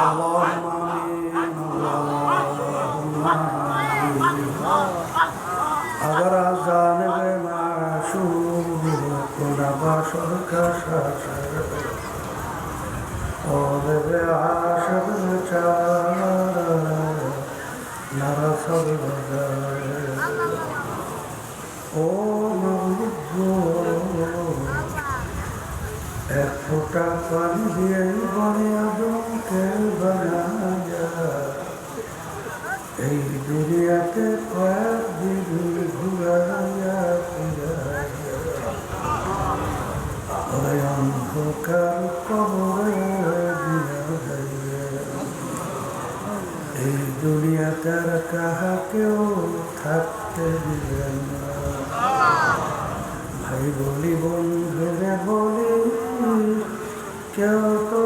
اللهم آمين اللهم آمين अगर जानबे माशूक कुना बाशर का शाशर और बे आशर चार नरा सब बजाए ओ मौलुदो एक फुटा पानी दिए बुनियादों के बनाया এই দুনিয়াতে কয়েকদিন ঘুরাইয়া ফিরাইয়া ওই অন্ধকার কবরে দিয়া যাইয়া এই দুনিয়াতে আর কাহাকেও থাকতে দিলেন না ভাই বলি বন্ধুরে বলি কেউ তো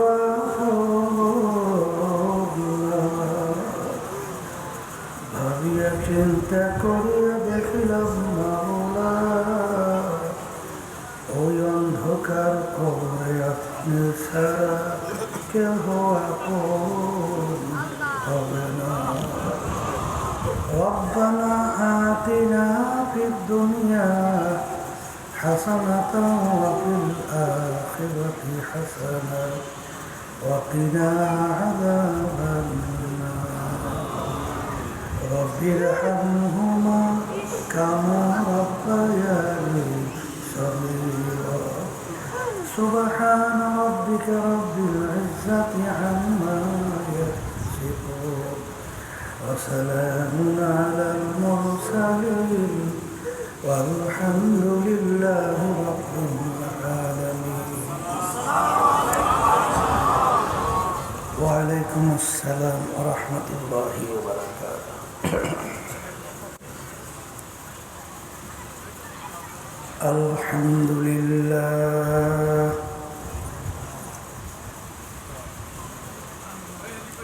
ভাবিয়া চিন্তা করিয়া দেখিলাম মাওলা ওই অন্ধকার কবরে আপনি ছাড়া কেহ আপন হবে না ربنا آتنا في الدنيا حسنة وفي الآخرة حسنة وقنا عذاب النار رب ارحمهما كما ربياني صغيرا سبحان ربك رب العزة عما يصفون وسلام على المرسلين والحمد لله رب العالمين وعليكم السلام ورحمة الله وبركاته الحمد لله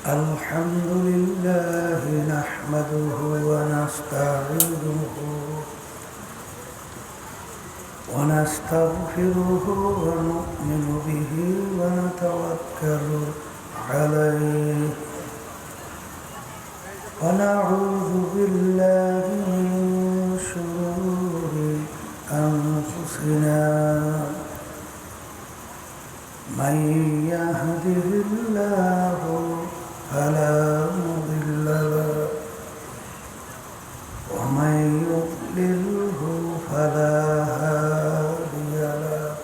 الحمد لله نحمده ونستعينه ونستغفره ونؤمن به ونتوكل عليه ونعوذ بالله من شرور أنفسنا من يهده الله فلا مضل له ومن يضلله فلا هادي له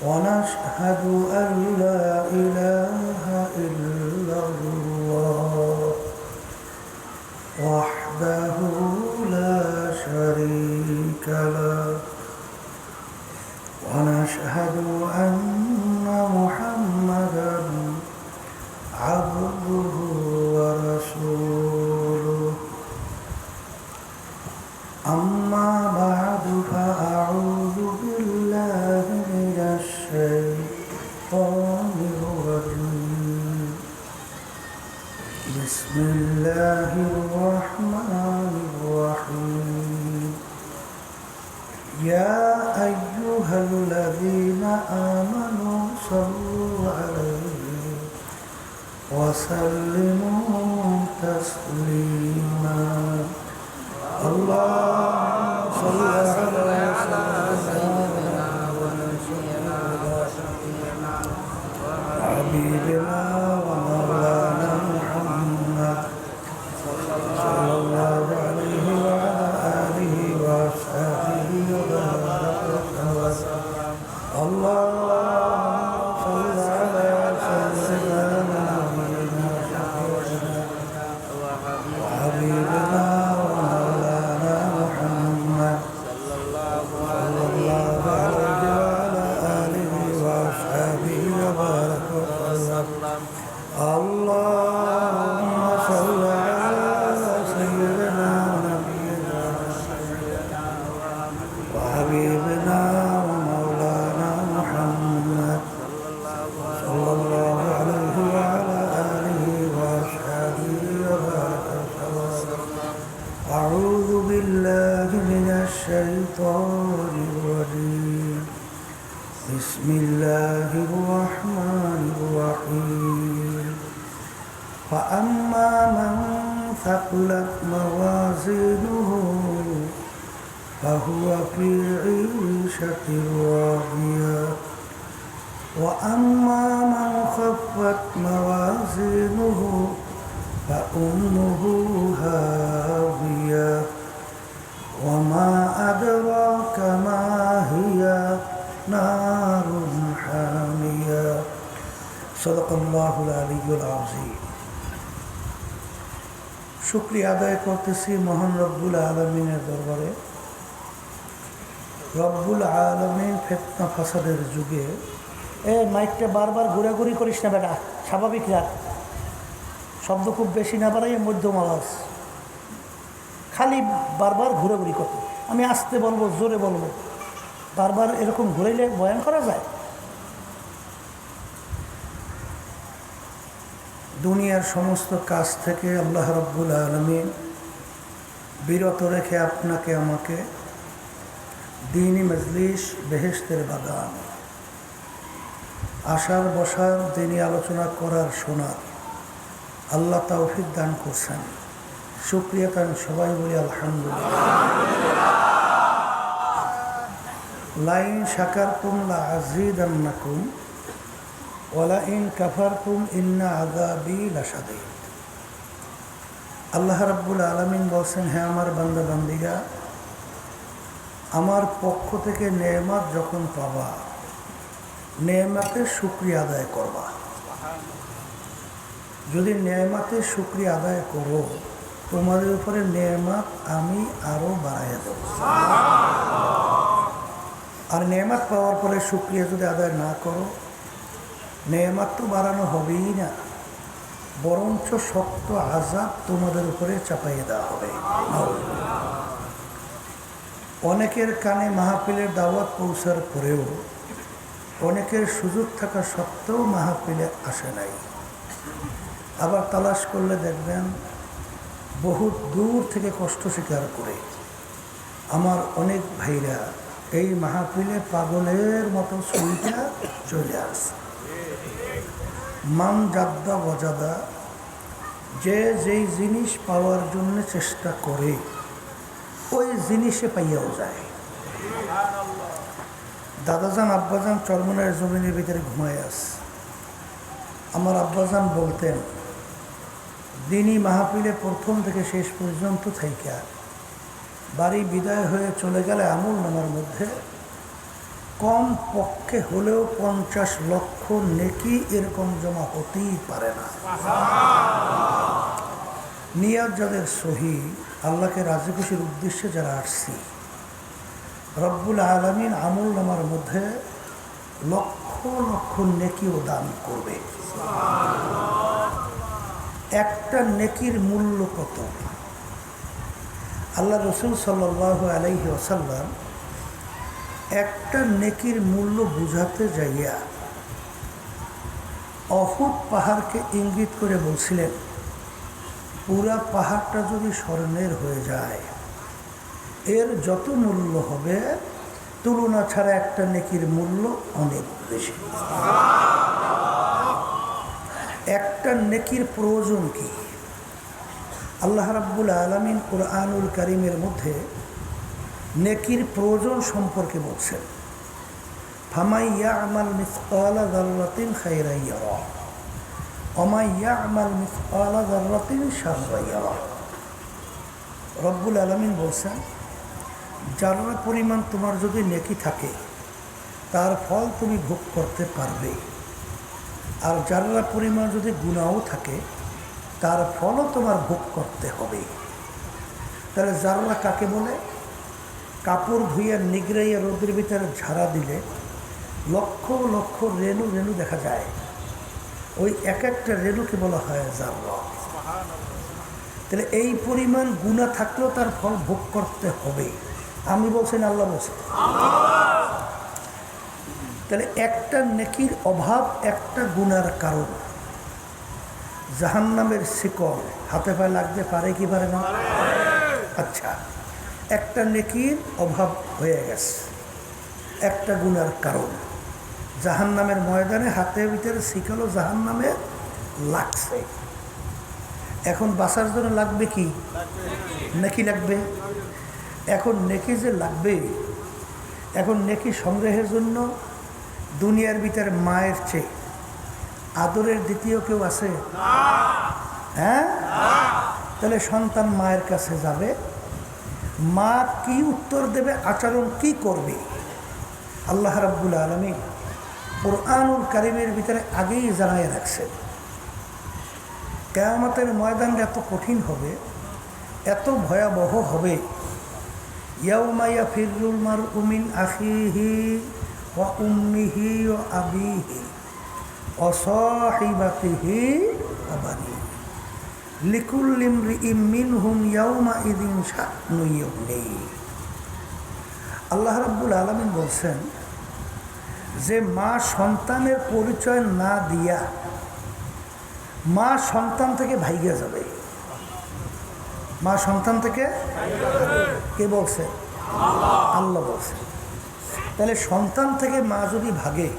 ونشهد أن لا إله إلا الله وحده لا شريك له ونشهد أن محمدا عبده ورسوله أما بعد فأعوذ بالله من الشيطان الرجيم بسم الله الرحمن الرحيم يا أيها الذين آمنوا صلوا عليه وسلموا تسليما اللهم صل على سيدنا ونبينا حبيبنا ومولانا محمد صلى الله عليه وعلى آله وصحبه وبارك وسلم اللهم صل على سيدنا وحبيبنا ومولانا محمد صلى الله عليه وعلى آله وصحبه وبارك وسلم اللهم صل على سيدنا ونبينا وحبيبنا ومولانا محمد الله الرحمن الرحيم فأما من ثقلت موازينه فهو في عيشة راضية وأما من خفت موازينه فأمه هاوية وما أدراك ما هي نار حامية صدق الله العلي العظيم শুকরিয়া আদায় করতেছি মহান রব্বুল আলামিনের দরবারে। রব্বুল আলামিন ফিতনা ফাসাদের যুগে মাইকটা বারবার ঘোরাঘুরি করিস না বেটা, স্বাভাবিক রাখ, শব্দ খুব বেশি না বাড়াই, মধ্যম আওয়াজ, খালি বারবার ঘোরাঘুরি করতে। আমি আস্তে বলবো, জোরে বলবো, বারবার এরকম ঘুরাইলে বয়ান করা যায়? দুনিয়ার সমস্ত কাজ থেকে আল্লাহ রাব্বুল আলামিন বিরত রেখে আপনাকে আমাকে দ্বীনি মজলিস, বেহেশতের বাগান, আসার বসার, দ্বীনি আলোচনা করার, শোনার আল্লাহ তৌফিক দান করছেন। শুকরিয়া তান সবাই বলি আলহামদুলিল্লাহ। লাইন শাকারতুম লাযীদান্নাকুম ওয়ালা ইন কাফারতুম ইন্না আযাবি লাশাদীদ। আল্লাহ রাব্বুল আলামিন বলছেন, হ্যাঁ আমার বান্দা বান্দিরা, আমার পক্ষ থেকে নেয়ামত যখন পাবা, নেয়ামতের শুকরিয়া আদায় করবা। যদি নেয়ামতের শুকরিয়া আদায় করো, তোমাদের উপরে নেয়ামত আমি আরো বাড়াইয়া দেব। আর নেয়ামত পাওয়ার পরে শুকরিয়া যদি আদায় না করো, নেয়ামত তো বাড়ানো হবেই না, বরঞ্চ শক্ত আযাব তোমাদের উপরে চাপাইয়ে দেওয়া হবে। অনেকের কানে মাহফিলের দাওয়াত পৌঁছার পরেও, অনেকের সুযোগ থাকা সত্ত্বেও মাহফিলে আসে নাই। আবার তালাশ করলে দেখবেন বহু দূর থেকে কষ্ট স্বীকার করে আমার অনেক ভাইরা এই মাহফিলে পাগলের মতো ছুঁইটা চলে আসে। মান জাদ্দা ওয়াজাদা, যে যেই জিনিস পাওয়ার জন্য চেষ্টা করে ওই জিনিসে পাইয়াও যায়। দাদাজান আব্বাজান চরমনের জমিনের ভিতরে ঘুমায় আছে। আমার আব্বাজান বলতেন, দিনই মাহফিলে প্রথম থেকে শেষ পর্যন্ত থাইকা বাড়ি বিদায় হয়ে চলে গেলে আমল নামার মধ্যে কম পক্ষে হলেও 50 লক্ষ নেকি এরকম জমা হতেই পারে না। নিয়াত যাদের সহি, আল্লাহকে রাজি খুশির উদ্দেশ্যে যারা আসছি, রব্বুল আলামিন আমল নামার মধ্যে লক্ষ লক্ষ নেকিও দান করবে। একটা নেকির মূল্য কত? আল্লাহ রসুল সাল্লাল্লাহু আলাইহি ওয়াসাল্লাম একটা নেকির মূল্য বুঝাতে যাইয়া অহুদ পাহাড়কে ইঙ্গিত করে বলছিলেন, পুরা পাহাড়টা যদি স্বর্ণের হয়ে যায়, এর যত মূল্য হবে তুলনা ছাড়া একটা নেকির মূল্য অনেক বেশি। একটা নেকির প্রয়োজন কি? আল্লাহ রাব্বুল আলামিন কুরআনুল কারীমের মধ্যে নেকির প্রয়োজন সম্পর্কে বলছেন, ফামান ইয়া'মাল মিসকালা যাররাতিন খায়রান ইয়ারা ওয়া মান ইয়া'মাল মিসকালা যাররাতিন শাররান ইয়ারা। রব্বুল আলামিন বলছেন, যারা পরিমাণ তোমার যদি নেকি থাকে তার ফল তুমি ভোগ করতে পারবে, আর যারা পরিমাণ যদি গুনাহও থাকে তার ফলও তোমার ভোগ করতে হবে। তাহলে যারা কাকে বলে? কাপড় ধুইয়া নিগড়াইয়া রোদের ভিতরে ঝাড়া দিলে লক্ষ লক্ষ রেণু রেণু দেখা যায়, ওই এক একটা রেণুকে বলা হয় যারা। তাহলে এই পরিমাণ গুনাহ থাকলেও তার ফল ভোগ করতে হবে। আমি বলছি না, আল্লাহ বলছেন। তাহলে একটা নেকির অভাব একটা গুনার কারণ। জাহান্নামের শিকল হাতে পায়ে লাগতে পারে কি পারে না? আচ্ছা, একটা নেকির অভাব হয়ে গেছে, একটা গুনার কারণ। জাহান্নামের ময়দানে হাতের ভিতরে শিকালো জাহান্নামে লাগছে। এখন বাঁচার জন্য লাগবে কি? নেকি লাগবে। এখন নেকি যে লাগবে, এখন নেকি সংগ্রহের জন্য দুনিয়ার ভিতরে মায়ের চেয়ে আদরের দ্বিতীয় কেউ আছে? হ্যাঁ, তাহলে সন্তান মায়ের কাছে যাবে, মা কি উত্তর দেবে, আচরণ কি করবে, আল্লাহ রাব্বুল আলামিন কুরআনুল কারীমের ভিতরে আগেই জানায় রাখছেন। কিয়ামতের ময়দানটা এত কঠিন হবে, এত ভয়াবহ হবে। ইয়াউমা ইয়াফিরুল মারউ মিন আখিহি ওয়া উম্মিহি ওয়া আবিহি ওয়া সাহিবাতিহি ওয়া বানিহি লিকুল্লি ইমরিইম মিনহুম ইয়াউমা ইযিন শা'নুন ইউগনিহি। আল্লাহ রাব্বুল আলামিন বলছেন যে মা সন্তানের পরিচয় না দিয়া মা সন্তান থেকে ভাইগা যাবে। মা সন্তান থেকে কে বলছে? আল্লাহ বলছে। তাহলে সন্তান থেকে মা যদি ভাগে,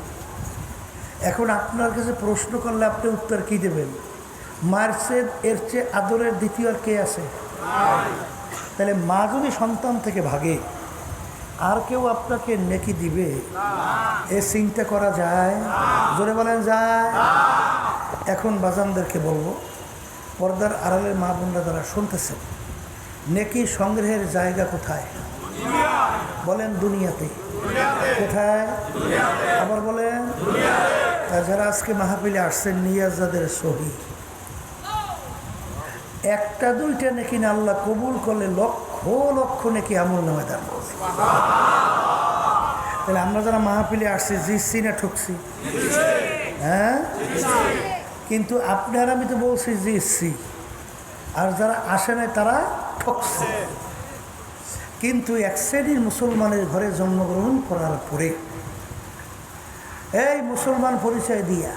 এখন আপনার কাছে প্রশ্ন করলে আপনি উত্তর কি দেবেন? মার চেয়ে এর চেয়ে আদরের দ্বিতীয় আর কে আছে? তাহলে মা যদি সন্তান থেকে ভাগে, আর কেউ আপনাকে নেকি দিবে এ চিন্তা করা যায়? জোরে বলেন যায়? এখন বাজানদেরকে বলবো, পর্দার আড়ালের মা বোনরা যারা শুনতেছেন, নেকি সংগ্রহের জায়গা কোথায়? বলেন দুনিয়াতে। কোথায়? আবার বলেন। যারা আজকে মাহফিলে আসছেন, নিয়াজ যাদের সহি, একটা দুইটা নেকি না আল্লাহ কবুল করলে লক্ষ লক্ষ নেকি আমল নামায় দান করছে। তাহলে আমরা যারা মাহফিলে আসছি, জিতছি না ঠকছি? হ্যাঁ, কিন্তু আপনার আমি তো বলছি জিতছি, আর যারা আসে নাই তারা ঠকছে। কিন্তু এক শ্রেণীর মুসলমানের ঘরে জন্মগ্রহণ করার পরে এই মুসলমান পরিচয় দিয়া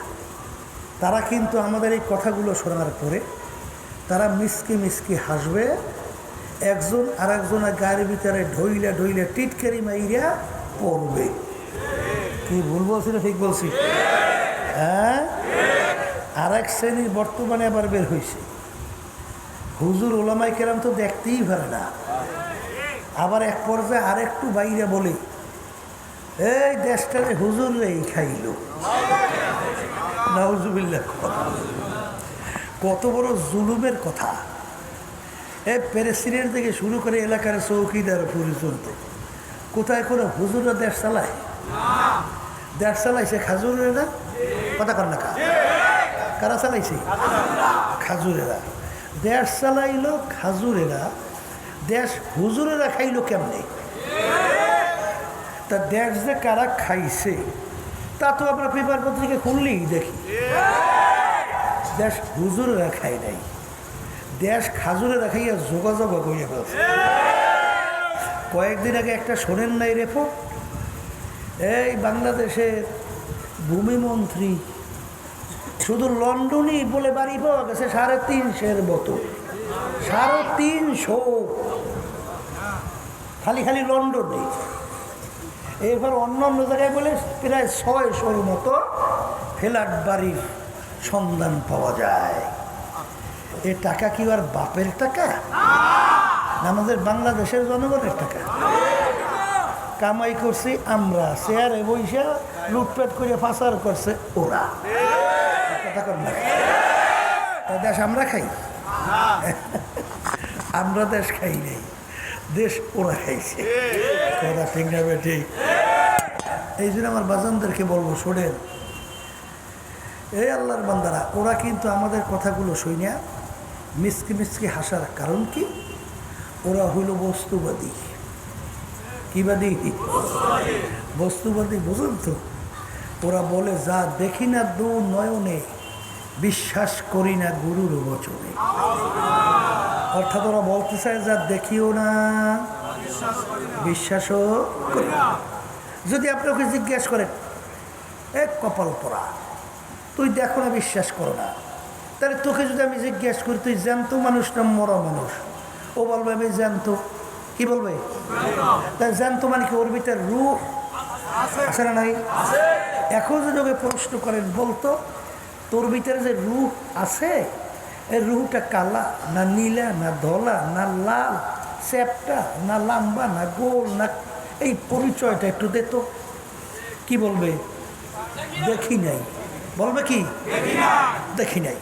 তারা কিন্তু আমাদের এই কথাগুলো শোনার পরে তারা মিসকি মিসকি হাসবে, একজন আর একজনের গায়ের ভিতরে ঢইলা ঢইলা টিটকারি মাইরা পড়বে। কি ভুল বলছি না ঠিক বলছি? হ্যাঁ, আর এক শ্রেণীর বর্তমানে আবার বের হয়েছে, হুজুর ওলামাই কেরাম তো দেখতেই পারে না। আবার এক পর্যায়ে আরেকটু বাইরে বলে, এই দেশটারে হুজুর রে খাইল। নাউজুবিল্লাহ। কত বড় জুলুমের কথা! এই প্রেসিডেন্ট থেকে শুরু করে এলাকার চৌকিদার পর্যন্ত কোথায় করে হুজুররা দেশ চালায়? দেশ চালাইছে খাজুরেরা। কথা কর না, কারা চালাইছে? খাজুরেরা। দেশ চালাইল খাজুরেরা, দেশ হুজুরেরা খাইল কেমনে? তা দেশ যে কারা খাইছে তা তো আমরা পেপার পত্রিকা খুললেই দেখি। দেশ হুজুরেরা খাই নাই, দেশ খাজুরেরা খাইয়া যোগাযোগ করিয়া ফেলছে। কয়েকদিন আগে একটা শোনেন নাই রিপোর্ট? এই বাংলাদেশের ভূমিমন্ত্রী শুধু লন্ডনই বলে বাড়ি পাওয়া গেছে 350 বোতল। 350 খালি খালি লন্ডনে। এরপর অন্য অন্য জায়গায় বলে প্রায় 600-র মতো ফ্ল্যাট বাড়ির সন্ধান পাওয়া যায়। এ টাকা কি আর বাপের টাকা না আমাদের বাংলাদেশের জনগণের টাকা? কামাই করছি আমরা, শেয়ারে বইসা লুটপাট করে পাচার করছে ওরা। কথা কর না, দেশ আমরা খাই? আমরা দেশ খাই নাই, দেশ ওরা খাইছে। কথা ঠিক না ঠিক? এই জন্য আমার বাজানদেরকে বলবো, শোনেন এই আল্লাহর বান্দারা, ওরা কিন্তু আমাদের কথাগুলো শুনিয়া মিসকি মিসকি হাসার কারণ কি? ওরা হইল বস্তুবাদী। কি বাদী? বস্তুবাদী। বুঝুন তো, ওরা বলে যা দেখি না দু নয়নে, বিশ্বাস করি না গুরুর বচনে। অর্থাৎ ওরা বলতে চায় যা দেখিও না, বিশ্বাসও করি না। যদি আপনাকে জিজ্ঞেস করেন, এক কপাল পরা, তুই দেখো না বিশ্বাস করো না, তাহলে তোকে যদি আমি জিজ্ঞেস করি তুই জ্যান্ত মানুষ না মরা মানুষ, ও বলবে আমি জ্যান্ত। কি বলবে? তাই জ্যান্ত মানে কি? ওর ভিতরে রূহ আছে না নাই? এখন যদি ওকে প্রশ্ন করেন বলতো তোর ভিতরে যে রূহ আছে এই রূহটা কালা না নীলা না ধলা না লাল চ্যাপটা না লম্বা না গোল না এই পরিচয়টা একটু দে তো কি বলবে দেখি নাই বলবে কি দেখি নাই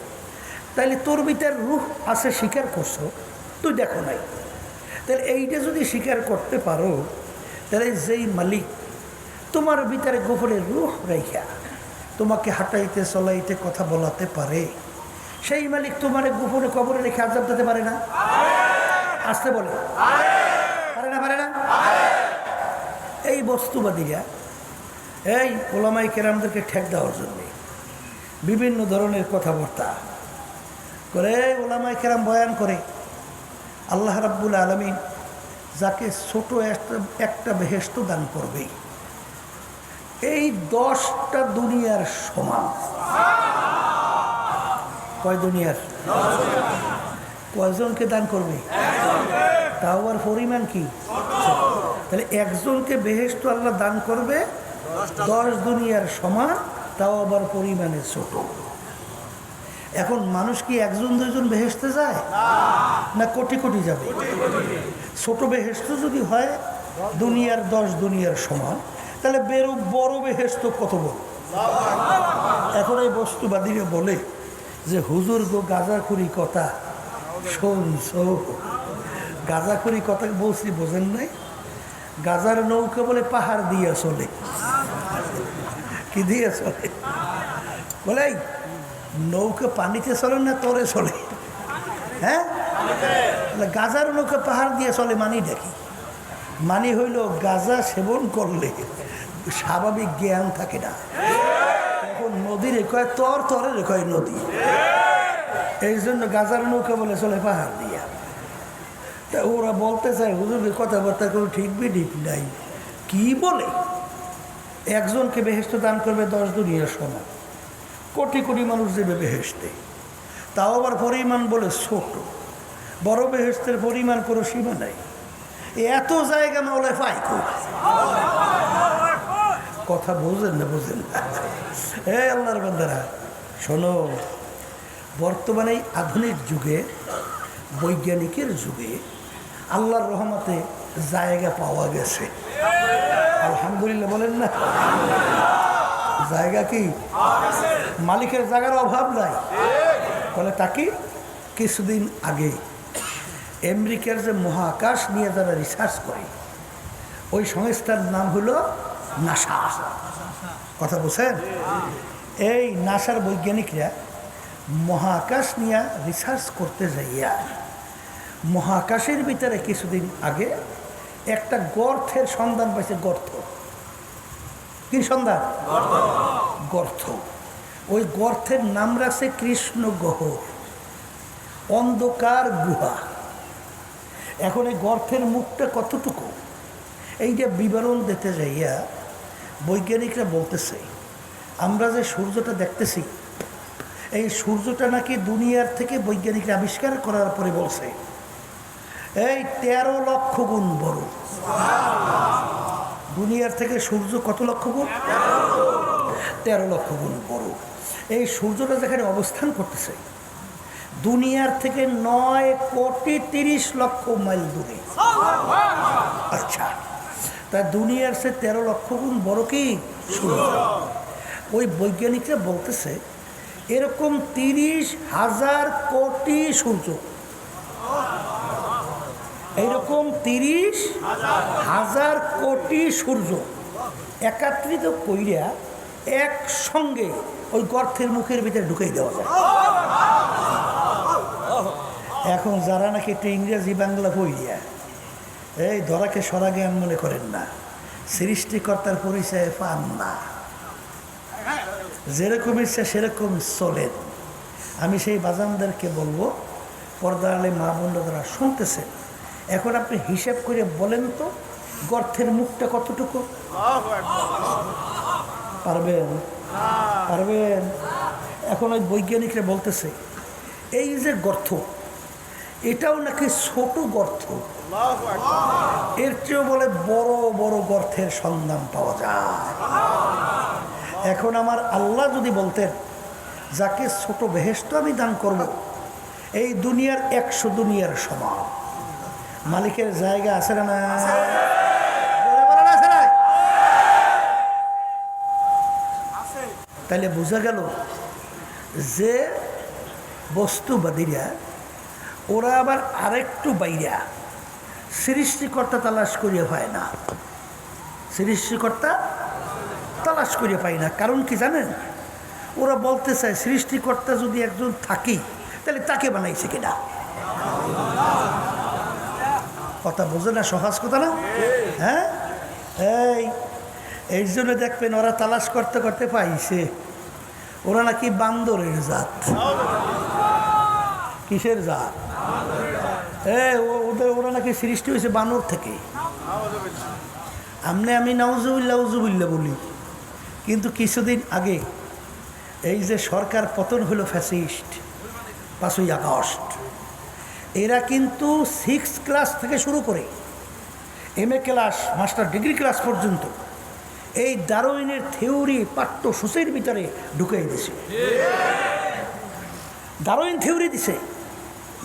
তাইলে তোর ভিতরে রূহ আছে স্বীকার করছো তুই দেখো নাই তাহলে এইটা যদি স্বীকার করতে পারো তাহলে যেই মালিক তোমার ভিতরে গোপনে রূহ রেখা তোমাকে হাঁটাইতে চলাইতে কথা বলাতে পারে সেই মালিক তোমার গোপনে কবরে রেখে আযাব দিতে পারে না আসতে বলে পারে না এই বস্তুবাদীরা এই ওলামায়ে কেরামদেরকে ঠেক দেওয়ার জন্যে বিভিন্ন ধরনের কথাবার্তা করে ওলামায়ে কেরাম বয়ান করে আল্লাহ রাব্বুল আলামিন যাকে ছোট একটা বেহেশত দান করবে এই 10টা দুনিয়ার সমান কয় দুনিয়ার কয়জনকে দান করবে তাও আর পরিমাণ কি তাহলে একজনকে বেহেশত আল্লাহ দান করবে 10 দুনিয়ার সমান তাও আবার পরিমাণে ছোট এখন মানুষ কি একজন দুইজন বেহেশতে যায় না কোটি কোটি যাবে ছোট বেহেশত যদি হয় দুনিয়ার 10 দুনিয়ার সমান তাহলে বড় বেহেশত কত বড় এখন এই বস্তুবাদীরা বলে যে হুজুর গো গাঁজাখুরি কথা শুনছো গাঁজাখুরি কথা বলছি বোঝেন নাই গাজার নৌকা বলে পাহাড় দিয়ে চলে কি দিয়ে চলে বলে নৌকা পানিতে চলে না তরে চলে হ্যাঁ গাজার নৌকা পাহাড় দিয়ে চলে মানি দেখি মানি হইল গাজা সেবন করলে স্বাভাবিক জ্ঞান থাকে না এখন নদীর কয় তরে কয় নদী এই জন্য গাজার নৌকা বলে চলে পাহাড় দিয়া তা ওরা বলতে চায় হুজুরের কথাবার্তা কোনো ঠিক নাই কি বলে একজনকে বেহেশত দান করবে 10 দুনিয়ার সমান কোটি কোটি মানুষ দেবে বেহেশতে তাও আবার পরিমাণ বলে ছোট বড় বেহেশতের পরিমাণ কোনো সীমা নাই এত জায়গা মাওলায় পায় কথা বোঝেন না এই আল্লাহর বান্দারা শোনো বর্তমানে আধুনিক যুগে বৈজ্ঞানিকের যুগে আল্লাহর রহমতে জায়গা পাওয়া গেছে আলহামদুলিল্লাহ বলেন না জায়গা কি মালিকের জায়গার অভাব নাই বলে তাকে কিছুদিন আগে আমেরিকার যে মহাকাশ নিয়ে যারা রিসার্চ করে ওই সংস্থার নাম হলো নাসা কথা বলছেন এই নাসার বৈজ্ঞানিকরা মহাকাশ নিয়ে রিসার্চ করতে যাইয়া মহাকাশের ভিতরে কিছুদিন আগে একটা গর্তের সন্ধান পাইছে গর্ত কি সন্ধান গর্ত ওই গর্তের নাম রাখছে কৃষ্ণ গহ্বর অন্ধকার গুহা এখন এই গর্তের মুখটা কতটুকু এইটা বিবরণ দিতে যাইয়া বৈজ্ঞানিকরা বলতেছে আমরা যে সূর্যটা দেখতেছি এই সূর্যটা নাকি দুনিয়ার থেকে বৈজ্ঞানিকরা আবিষ্কার করার পরে বলছে এই 13 লক্ষ গুণ বড় দুনিয়ার থেকে সূর্য কত লক্ষ গুণ 13 লক্ষ গুণ বড় এই সূর্যটা যেখানে অবস্থান করতেছে দুনিয়ার থেকে 9,30,00,000 মাইল দূরে আচ্ছা তা দুনিয়ার সে 13 লক্ষ গুণ বড় কি সূর্য ওই বৈজ্ঞানিকরা বলতেছে এরকম 30,000 কোটি সূর্য এইরকম 30,000 কোটি সূর্য একত্রিত কইরা একসঙ্গে ওই গর্তের মুখের ভিতরে ঢুকাই দেওয়া যায় এখন যারা নাকি একটু ইংরেজি বাংলা কইরা এই ধরাকে সরা জ্ঞান মনে করেন না সৃষ্টিকর্তার পরিচয় পান না যেরকম ইচ্ছা সেরকম চলেন আমি সেই বাজানদেরকে বলবো পর্দা আলে মা বোনরা যারা শুনতেছে এখন আপনি হিসাব করে বলেন তো গর্তের মুখটা কতটুকু পারবেন এখন ওই বৈজ্ঞানিকরা বলতেছে এই যে গর্ত এটাও নাকি ছোট গর্ত এর চেয়েও বলে বড় বড় গর্তের সন্ধান পাওয়া যায় এখন আমার আল্লাহ যদি বলতেন যাকে ছোট বেহেশত আমি দান করব, এই দুনিয়ার 100 দুনিয়ার সমান, মালিকের জায়গা আছে না? তাইলে বোঝা গেল যে বস্তুবাদীরা ওরা আবার আরেকটু বাইরা সৃষ্টিকর্তা তালাশ করিয়া পায় না, সৃষ্টিকর্তা তালাশ করিয়া পায় না। কারণ কি জানেন? ওরা বলতে চায় সৃষ্টিকর্তা যদি একজন থাকি তাহলে তাকে বানাইছে কিনা। কথা বোঝে না? সহজ কথা না? হ্যাঁ, এই জন্য দেখবেন ওরা তালাশ করতে করতে পাইছে ওরা নাকি বান্দরের জাত। কিসের জাত? ওরা নাকি সৃষ্টি হয়েছে বানর থেকে। আমি নাউজুবিল্লাহ বলি, কিন্তু কিছুদিন আগে এই যে সরকার পতন হলো ফ্যাসিস্ট 5ই আগস্ট, এরা কিন্তু 6 ক্লাস থেকে শুরু করে MA class, master degree class পর্যন্ত এই ডারউইনের থিওরি পাঠ্যসূচির ভিতরে ঢুকিয়ে দিছে। ডারউইন থিওরি দিছে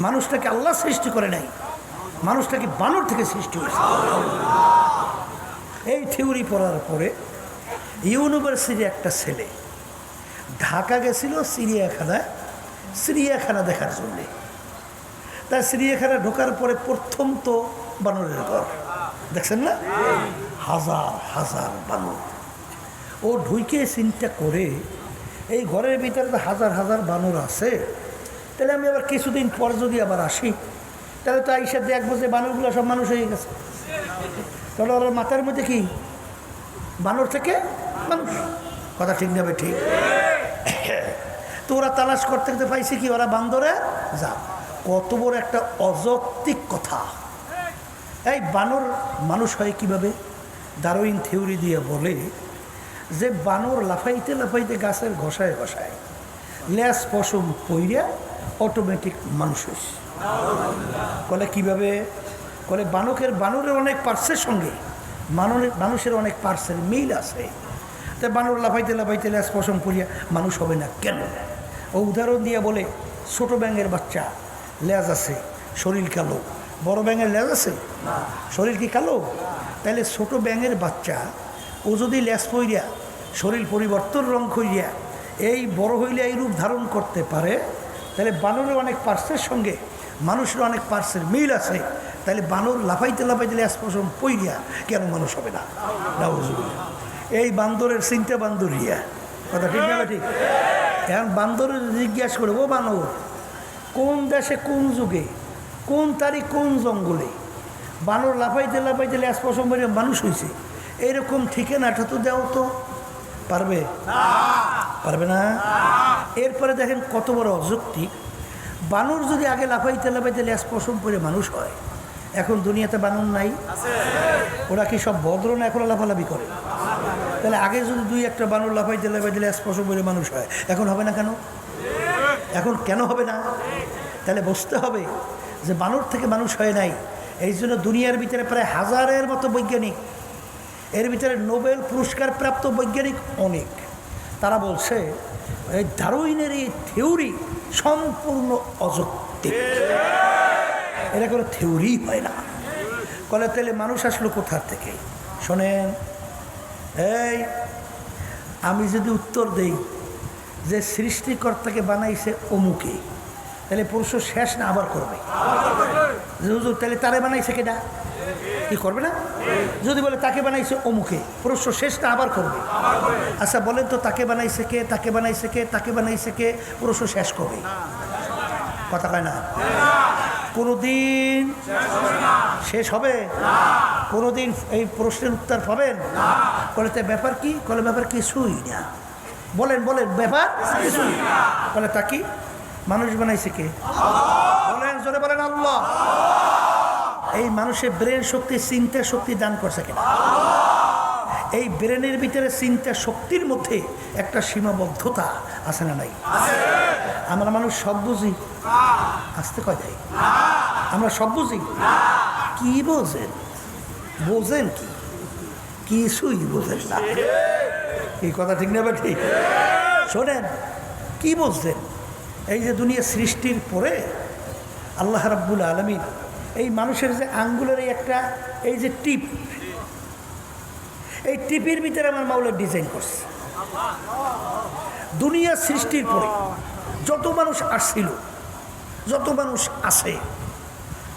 মানুষটাকে আল্লাহ সৃষ্টি করে নাই, মানুষটাকে বানর থেকে সৃষ্টি হয়েছে। এই থিওরি পড়ার পরে ইউনিভার্সিটির একটা ছেলে ঢাকা গেছিল চিড়িয়াখানা দেখার জন্যে। তাই চিড়িয়াখানা ঢোকার পরে প্রথম তো বানরের ঘর দেখছেন না, হাজার হাজার বানর। ও ঢুকে চিন্তা করে এই ঘরের ভিতরে তো হাজার হাজার বানর আছে, তাহলে আমি আবার কিছুদিন পর যদি আবার আসি তাহলে তো আইসা দেখবো যে বানরগুলো সব মানুষ হয়ে গেছে। তাহলে ওর মাথার মধ্যে কি বানর থেকে মানুষ, কথা ঠিক নেবে? ঠিক। তো ওরা তালাশ করতে করতে পাইছে কি ওরা বান্দরে যা। কত বড় একটা অযৌক্তিক কথা! এই বানর মানুষ হয় কিভাবে? ডারউইন থিওরি দিয়ে বলে যে বানর লাফাইতে লাফাইতে গাছের ঘষায় ঘষায় ল্যাস পশম পইরা অটোমেটিক মানুষ হয়েছে। বলে কিভাবে? বলে বানরের অনেক পার্সের সঙ্গে মানুষের অনেক পার্সের মিল আছে। তাই বানর লাফাইতে লাফাইতে ল্যাস পশম পইরা মানুষ হবে না কেন? ও উদাহরণ দিয়ে বলে ছোট ব্যাঙের বাচ্চা লেজ আছে, শরীর কালো। বড় ব্যাঙের লেজ আছে, শরীর কি কালো? তাহলে ছোট ব্যাঙের বাচ্চা ও যদি লেজ পইরা শরীর পরিবর্তন রং করিয়া এই বড় হইলে এই রূপ ধারণ করতে পারে, তাহলে বানরের অনেক পার্সের সঙ্গে মানুষের অনেক পার্সের মিল আছে। তাহলে বানর লাফাইতে লাফাইতে লেজ পশম পইরিয়া কেন মানুষ হবে না? এই বান্দরের চিন্তা বান্দরিয়া, কথা ঠিক না? ঠিক। এখন বান্দরের জিজ্ঞাসা করে, ও বানর, কোন দেশে কোন যুগে কোন তারিখ কোন জঙ্গলে বানর লাফাইতে লাফাইতে ল্যাস পশম করে মানুষ হয়েছে, এইরকম ঠিকানাটা তো দেও তো। পারবে? পারবে না। এরপরে দেখেন কত বড় অযৌক্তিক। বানর যদি আগে লাফাইতে লাফাইতে ল্যাস পশম করে মানুষ হয়, এখন দুনিয়াতে বানর নাই? ওরা কি সব ভদ্র না এখন লাফালাফি করে? তাহলে আগে যদি 2-1টা বানর লাফাইতে লাফাইতে ল্যাস পশম করে মানুষ হয়, এখন হবে না কেন? এখন কেন হবে না? তাহলে বুঝতে হবে যে বানর থেকে মানুষ হয় নাই। এই জন্য দুনিয়ার ভিতরে প্রায় 1000-এর মতো বৈজ্ঞানিক, এর ভিতরে নোবেল পুরস্কার প্রাপ্ত বৈজ্ঞানিক অনেক, তারা বলছে এই ডারউইনের এই থিওরি সম্পূর্ণ অযৌক্তিক, এটা কোনো থিওরি হয় না। বলে তাহলে মানুষ আসলো কোথার থেকে? শোনেন, এই আমি যদি উত্তর দেই যে সৃষ্টিকর্তাকে বানাইছে অমুকে, তাহলে প্রশ্ন শেষ না আবার করবে? হুজুর তাহলে তারে বানাইছে কেডা? কি করবে না? যদি বলে তাকে বানাইছে অমুকে, প্রশ্ন শেষ না আবার করবে? আচ্ছা বলেন তো, তাকে বানাইছে কে, তাকে বানাইছে কে, তাকে বানাইছে কে, প্রশ্ন শেষ করবে? কথা কয় না? কোনোদিন শেষ হবে? কোনোদিন এই প্রশ্নের উত্তর পাবেন? বলে তো ব্যাপার কি? বলে ব্যাপার কিছুই না। বলেন বলেন, ব্যাপার কিছুই। বলে তা কি? মানুষ বানাইছে কে? বলেন, জোরে বলেন আল্লাহ। এই মানুষের ব্রেন শক্তি, চিন্তা শক্তি দান করছে কেন? এই ব্রেনের ভিতরে চিন্তা শক্তির মধ্যে একটা সীমাবদ্ধতা আছে না নাই? আমরা মানুষ সব বুঝি, আসতে কয় দেয়, আমরা সব বুঝি। কি বোঝেন? বোঝেন কি? কিছুই বোঝেন না। এই কথা ঠিক না বা ঠিক? শোনেন কি বলছেন, এই যে দুনিয়া সৃষ্টির পরে আল্লাহ রাব্বুল আলামিন এই মানুষের যে আঙ্গুলের এই যে টিপ, এই টিপের ভিতরে আমার মাওলা ডিজাইন করছে। দুনিয়া সৃষ্টির পরে যত মানুষ আসছিল, যত মানুষ আছে,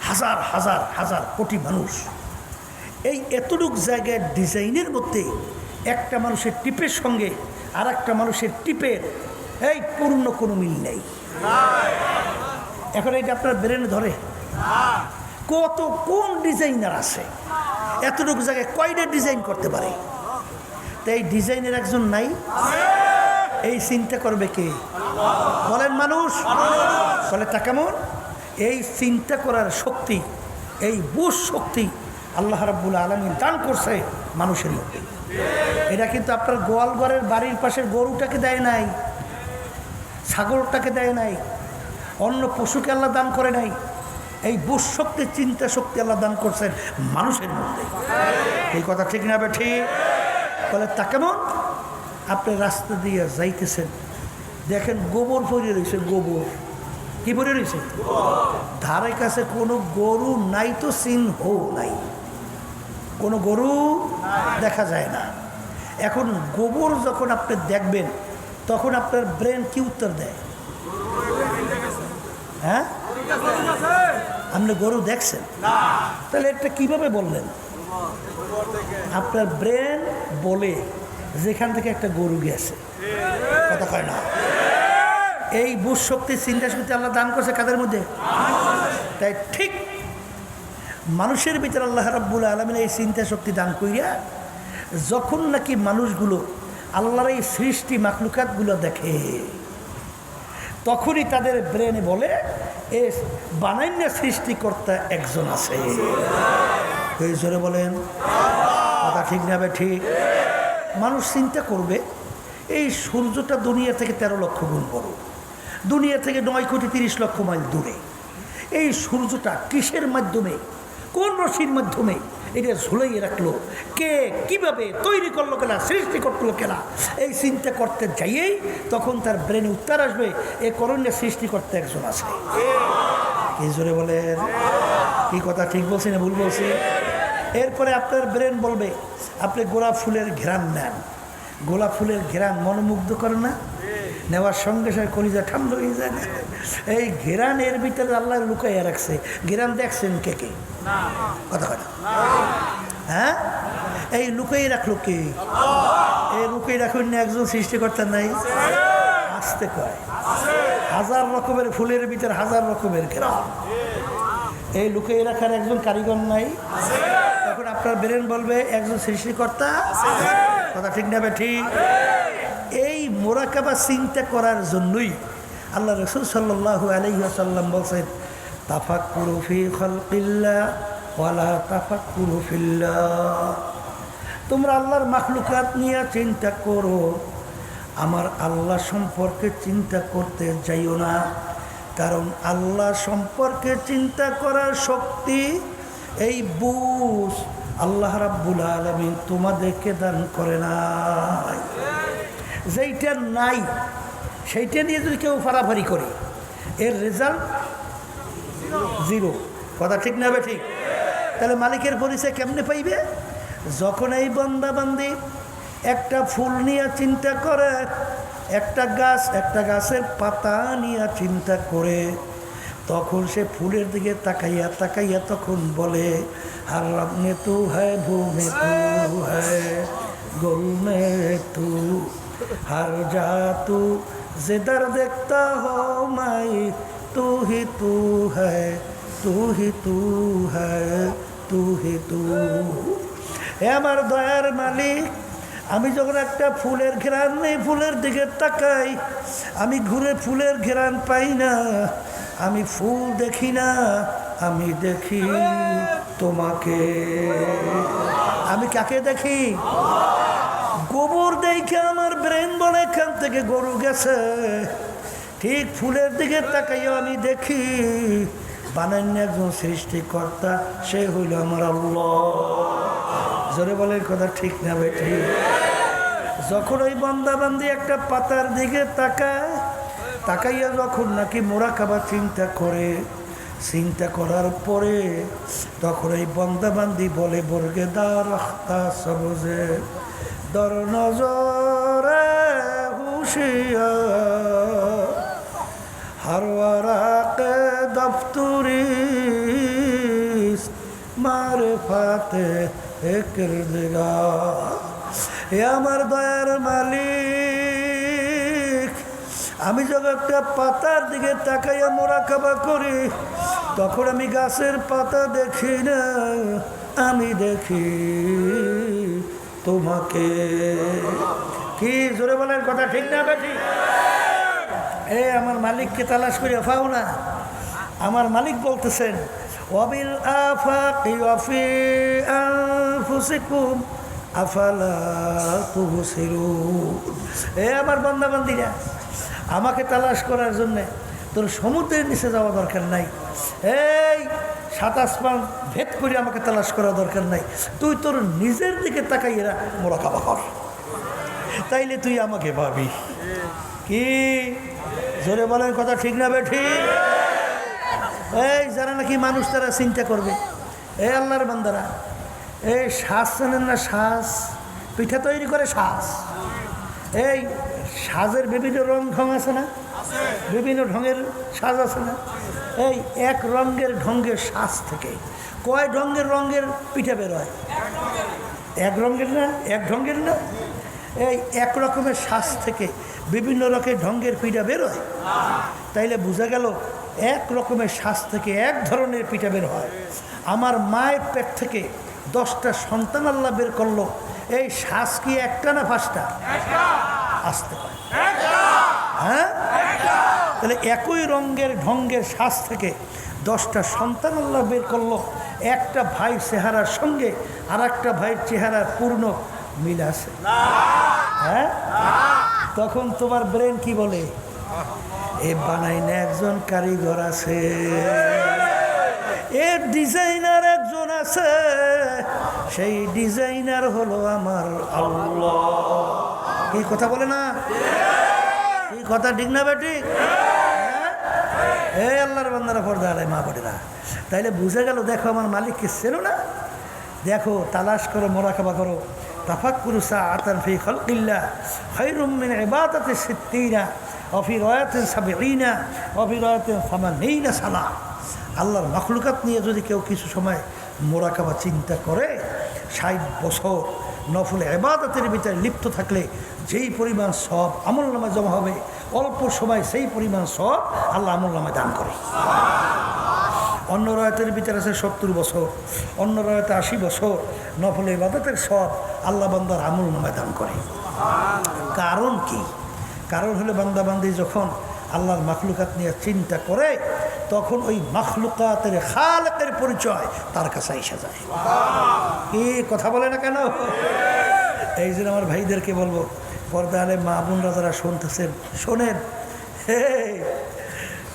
হাজার হাজার হাজার কোটি মানুষ, এই এতটুক জায়গায় ডিজাইনের মধ্যে একটা মানুষের টিপের সঙ্গে আর একটা মানুষের টিপের এই পূর্ণ কোনো মিল নেই। এখন এটা আপনার ব্রেনে ধরে? কত কোন ডিজাইনার আছে এতটুকু জায়গায় কয়টা ডিজাইন করতে পারে? তো এই ডিজাইনের একজন নাই? এই চিন্তা করবে কে বলেন? মানুষ। বলে তা কেমন? এই চিন্তা করার শক্তি, এই বুঝ শক্তি আল্লাহ রাব্বুল আলামিন দান করছে মানুষের মধ্যে। এটা কিন্তু আপনার গোয়াল ঘরের বাড়ির পাশের গরুটাকে দেয় নাই, ছাগলটাকে দেয় নাই, অন্য পশুকে আল্লাহ দান করে নাই। এই বুঝ শক্তি, চিন্তা শক্তি আল্লাহ দান করছেন মানুষের মধ্যে। এই কথা ঠিক না বে ঠিক? বলে তা কেমন? আপনি রাস্তা দিয়ে যাইতেছেন, দেখেন গোবর পড়ে রয়েছে। গোবর কি পড়ে রয়েছে? ধারে কাছে কোনো গরু নাই, তো চিহ্ন নাই, কোনো গরু দেখা যায় না। এখন গোবর যখন আপনি দেখবেন তখন আপনার ব্রেন কি উত্তর দেয়? হ্যাঁ, আপনি গরু দেখছেন, তাহলে এটা কিভাবে বললেন? আপনার ব্রেন বলে যেখান থেকে একটা গরু গেছে, কথা কয় না? এই বুঝ শক্তি, চিন্তা শক্তি আল্লাহ দান করছে কাদের মধ্যে? তাই ঠিক মানুষের ভিতরে আল্লাহ রাব্বুল আলামিন এই চিন্তা শক্তি দান করিয়া যখন নাকি মানুষগুলো আল্লাহর এই সৃষ্টি মাখলুকাতগুলো দেখে, তখনই তাদের ব্রেনে বলে এ বানাইনা সৃষ্টিকর্তা একজন আছে। এই জোরে বলেন, কথা ঠিক না বে ঠিক? মানুষ চিন্তা করবে এই সূর্যটা দুনিয়া থেকে 13 লক্ষ গুণ বড়, দুনিয়া থেকে 9,30,00,000 মাইল দূরে। এই সূর্যটা কিসের মাধ্যমে, কোন রশির মাধ্যমে এটা ঝুলাইয়ে রাখলো? কে কিভাবে তৈরি করলো কেনা, সৃষ্টি করলো কেনা? এই চিন্তা করতে যাইয়েই তখন তার ব্রেনে উত্তর আসবে এ করণীয় সৃষ্টি করতে একজন আছে। এই জোরে বলেন, কি কথা ঠিক বলছি না ভুল বলছি? এরপরে আপনার ব্রেন বলবে আপনি গোলাপ ফুলের ঘ্রাণ নেন। গোলাপ ফুলের ঘ্রাণ মনোমুগ্ধ করে না? নেওয়ার সঙ্গে সঙ্গে কলিজা ঠান্ডা হয়ে যায় না? এই ঘেরান এর ভিতরে আল্লাহ লুকাইয়া রাখছে। ঘেরান দেখছেন কে কে? কথা কথা হ্যাঁ, এই লুকাই রাখলো কে? এই লুকাই রাখুন না একজন সৃষ্টিকর্তা নাই? আসতে কয় হাজার রকমের ফুলের ভিতরে হাজার রকমের ঘেরান। এই লুকাই রাখার একজন কারিগর নাই? তখন আপনার ব্রেন বলবে একজন সৃষ্টিকর্তা। কথা ঠিক না ঠিক? এই মোরাকাবা চিন্তা করার জন্যই আল্লাহ রাসূল সাল্লাল্লাহু আলাইহি ওয়াসাল্লাম বলেন তাফাক্কুরু ফি খালকিল্লাহ ওয়ালা তাফাক্কুরু ফিল্লাহ। তোমরা আল্লাহর মাখলুকাত নিয়ে চিন্তা করো, আমার আল্লাহ সম্পর্কে চিন্তা করতে যাইও না। কারণ আল্লাহ সম্পর্কে চিন্তা করার শক্তি, এই বুঝ আল্লাহ রাব্বুল আলামিন তোমাদেরকে দান করে নাই। যেইটা নাই সেইটা নিয়ে যদি কেউ ফাড়াফাড়ি করে এর রেজাল্ট জিরো। কথা ঠিক না ঠিক? তাহলে মালিকের পরিচয় কেমনে পাইবে? যখন এই বান্দা বান্দি একটা ফুল নিয়ে চিন্তা করে, একটা গাছের পাতা নিয়ে চিন্তা করে, তখন সে ফুলের দিকে তাকাইয়া তাকাইয়া তখন বলে हर रब में तू है, भू में तू है, गुल में तू, हर जा तू, जिधर देखता हो मैं तू ही तू है, तू ही तू है, तू ही तू। এ আমার দয়ার মালিক, আমি যখন একটা ফুলের ঘ্রাণ নেই, ফুলের দিকে তাকাই, আমি ঘুরে ফুলের ঘ্রাণ পাই না, আমি ফুল দেখি না, আমি দেখি তোমাকে। আমি কাকে দেখি? গোবর দেখে আমার ব্রেন বলে এখান থেকে গরু গেছে। ঠিক ফুলের দিকে তাকাইও আমি দেখি বানান্য একজন সৃষ্টিকর্তা, সে হইল আমার আল্লাহ। জোরে বলে কথা ঠিক না বেঠি? যখন ওই বান্দাবান্দি একটা পাতার দিকে তাকাইয়া যখন নাকি মুরাকাবা চিন্তা করার পরে তখন এই বান্দাবান্দি বলে বর্গে দারখতা সবজে দর নজরে হুশিয়ার हर वराक़ दफ्तुरीस मारिफाते किरदगार এ আমার দয়ার মালিক আমি যখন একটা পাতার দিকে তাকাইয়া মুরাকাবা করি তখন আমি গাছের পাতা দেখি না আমি দেখি তোমাকে কি জোরে বলেন কথা ঠিক না বেঠি আমার মালিককে তালাশ করে পাও না আমার মালিক বলতেছেন ওয়াবিল আফাকি ওয়াফি আনফুসিকুম আফালা তুবসিরুন আমার বান্দা বান্দিরা আমাকে তালাশ করার জন্য তোর সমুদ্রের নিচে যাওয়া দরকার নাই এই 7 আসমান ভেদ করে আমাকে তালাশ করা দরকার নাই তুই তোর নিজের দিকে তাকাইয়া মুরাকাবা কর তাইলে তুই আমাকে পাবি কি জোরে বলেন কথা ঠিক না বেঠি এই যারা নাকি মানুষ তারা চিন্তা করবে আল্লাহর বান্দারা শ্বাস জানেন না শ্বাস পিঠা তৈরি করে শ্বাস এই সাজের বিভিন্ন রং ঢং আছে না বিভিন্ন ঢঙের সাজ আছে না এই এক ঢঙ্গের শ্বাস থেকে কয় রঙের পিঠা বের হয় এক ঢঙ্গের না এই এক রকমের শ্বাস থেকে বিভিন্ন রকমের ঢঙ্গের পিঠা বের হয় তাইলে বোঝা গেল এক রকমের শ্বাস থেকে এক ধরনের পিঠা বের হয় আমার মায়ের পেট থেকে 10টা সন্তান আল্লাহ বের করলো এই শ্বাস কি একটা না 5টা আসতে পারে হ্যাঁ তাহলে একই ঢঙ্গের শ্বাস থেকে 10টা সন্তান আল্লাহ বের করলো একটা ভাই চেহারার সঙ্গে আর একটা ভাইয়ের চেহারার পূর্ণ মিল আছে হ্যাঁ তখন তোমার ব্রেন কি বলে বানাই না একজন কারিগর আছে ডিজাইনার একজন আছে সেই ডিজাইনার হলো আমার আল্লাহ কি কথা বলে না এই কথা ঠিক না বেটি আল্লাহর বান্দারা পর্দা আলাই মা বোনেরা তাইলে বুঝে গেল দেখো আমার মালিককে ছিল না দেখো তালাশ করো মুরাকাবা করো তাফাক্কুরু সাআতান ফি খালকিল্লাহ খায়রুম মিন ইবাদাতি 60 ওয়া ফি রায়াতিন 70 ওয়া ফি রায়াতিন 80 সানা আল্লাহর মাখলুকাত নিয়ে যদি কেউ কিছু সময় মুরাকাবা চিন্তা করে 60 বছর নফল ইবাদতের ভিতরে লিপ্ত থাকলে যেই পরিমাণ সওয়াব আমলনামায় জমা হবে অল্প সময় সেই পরিমাণ সওয়াব আল্লাহ আমলনামায় দান করে অন্য রায়াতের ভিতরে আছে 70 বছর অন্য রায়াতে 80 বছর নফল ইবাদতের সওয়াব আল্লাহ বান্দার আমলনামায় দান করে কারণ কি কারণ হলো বান্দাবান্দি যখন আল্লাহর মাখলুকাত নিয়ে চিন্তা করে তখন ওই মাখলুকাতের খালেকের পরিচয় তার কাছে এসে যায় কি কথা বলে না কেন এই জন্য আমার ভাইদেরকে বলবো পর্দা আলে মা বোনরা যারা শুনতেছেন শোনেন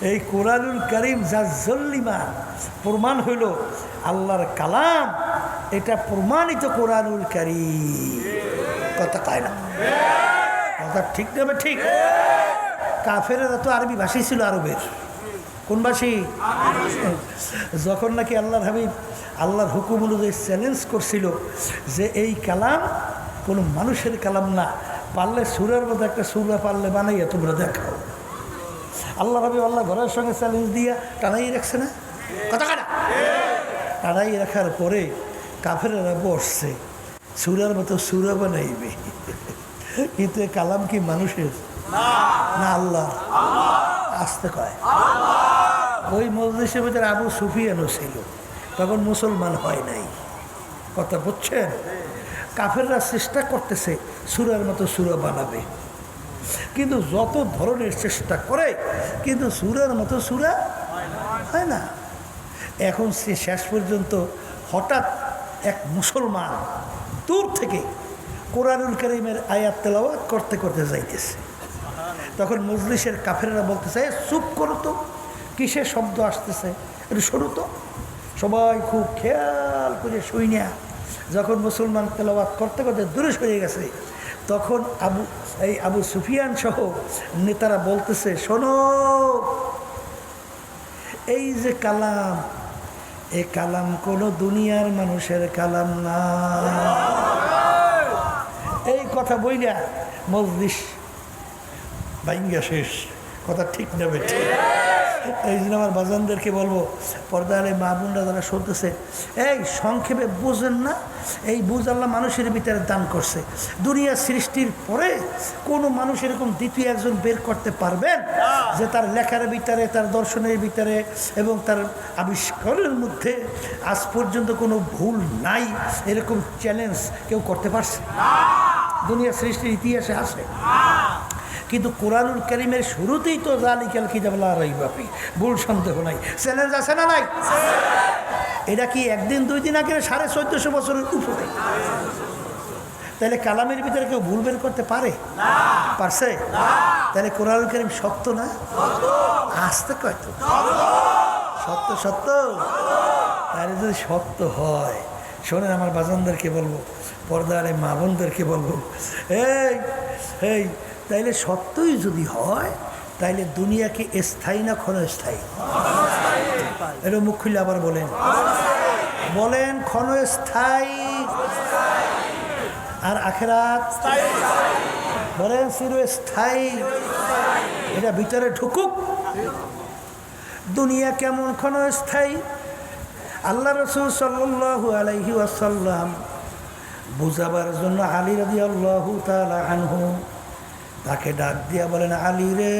এই কোরআনুল কারীম যা জল্লিমা প্রমাণ হইল আল্লাহর কালাম এটা প্রমাণিত কোরআনুল কারীম কথা কয় না কথা ঠিক নেবে ঠিক কাফেরেরা তো আরবি ভাষী ছিল আরবের কোন ভাষী যখন নাকি আল্লাহর হাবিব আল্লাহর হুকুম অনুযায়ী চ্যালেঞ্জ করছিল যে এই কালাম কোনো মানুষের কালাম না পারলে সুরের মধ্যে একটা সুরা পারলে বানাইয়া তোমরা দেখাও আল্লাহ হাবিব আল্লাহ ঘরের সঙ্গে চ্যালেঞ্জ দিয়া টানাই রাখছে না কথা কাটা টানাই রাখার পরে কাফেরেরা বসছে সুরার মতো সুরা বানাইবে কিন্তু এই কালাম কি মানুষের না আল্লাহ আসতে কয় ওই মজলিসের ভিতরে আবু সুফিয়ানও ছিল তখন মুসলমান হয় নাই কথা বুঝছেন কাফেররা চেষ্টা করতেছে সূরার মতো সূরা বানাবে কিন্তু যত ধরনের চেষ্টা করে কিন্তু সূরার মতো সূরা হয় না এখন সে শেষ পর্যন্ত হঠাৎ এক মুসলমান দূর থেকে কোরআনুল কারীমের আয়াত তেলাওয়াত করতে করতে যাইতেছে তখন মজলিসের কাফেররা বলতেছে চুপ করো তো কিসের শব্দ আসতেছে একটু শোনো তো সবাই খুব খেয়াল করে শুই না যখন মুসলমান তেলাওয়াত করতে করতে দূরে সরে গেছে তখন আবু সুফিয়ান সহ নেতারা বলতেছে, শোনো, এই যে কালাম, এই কালাম কোনো দুনিয়ার মানুষের কালাম না। এই কথা বইলা মজলিস ভাইঙ্গা শেষ। কথা ঠিক নেবে ঠিক। এই জন্য আমার বাজানদেরকে বলবো, পর্দারে মা বোনরা যারা শুনতেছে, এই সংক্ষেপে বুঝেন না, এই বুঝ আল্লাহ মানুষের ভিতরে দান করছে। দুনিয়া সৃষ্টির পরে কোনো মানুষ এরকম দ্বিতীয় একজন বের করতে পারবেন যে তার লেখার ভিতরে, তার দর্শনের ভিতরে এবং তার আবিষ্কারের মধ্যে আজ পর্যন্ত কোনো ভুল নাই, এরকম চ্যালেঞ্জ কেউ করতে পারছে? দুনিয়া সৃষ্টির ইতিহাসে আছে। কিন্তু কোরআনুল কারীমের শুরুতেই তো যালিকাল কিতাব লা রাইবা ফীহ, ভুল সন্দেহ নাই। চ্যালেঞ্জ আছে না নাই? এটা কি একদিন দুই দিন আগে, 1450 বছরের উপরে। তাহলে কালামের ভিতরে কেউ ভুল বের করতে পারে? পারছে? তাহলে কোরআনুল কারীম সত্য না? আসতে কয় তো সত্য সত্য। তাহলে যদি সত্য হয়, শোনেন, আমার বাজানদেরকে বলবো, পর্দারে মা বোনদেরকে বলবো, এই এই তাইলে সত্যই যদি হয়, তাইলে দুনিয়া কি স্থায়ী না ক্ষণস্থায়ী? এটা মুখ খুলে আবার বলেন, বলেন ক্ষণস্থায়ী। আর আখিরাত বলেন চিরস্থায়ী। এটা ভিতরে ঢুকুক। দুনিয়া কেমন ক্ষণস্থায়ী? আল্লাহ রাসূল সাল্লাল্লাহু আলাইহি ওয়াসাল্লাম বুঝাবার জন্য আলী রাদিয়াল্লাহু তাআলা আনহু তাকে ডাক দিয়া বলেন, আলী রে,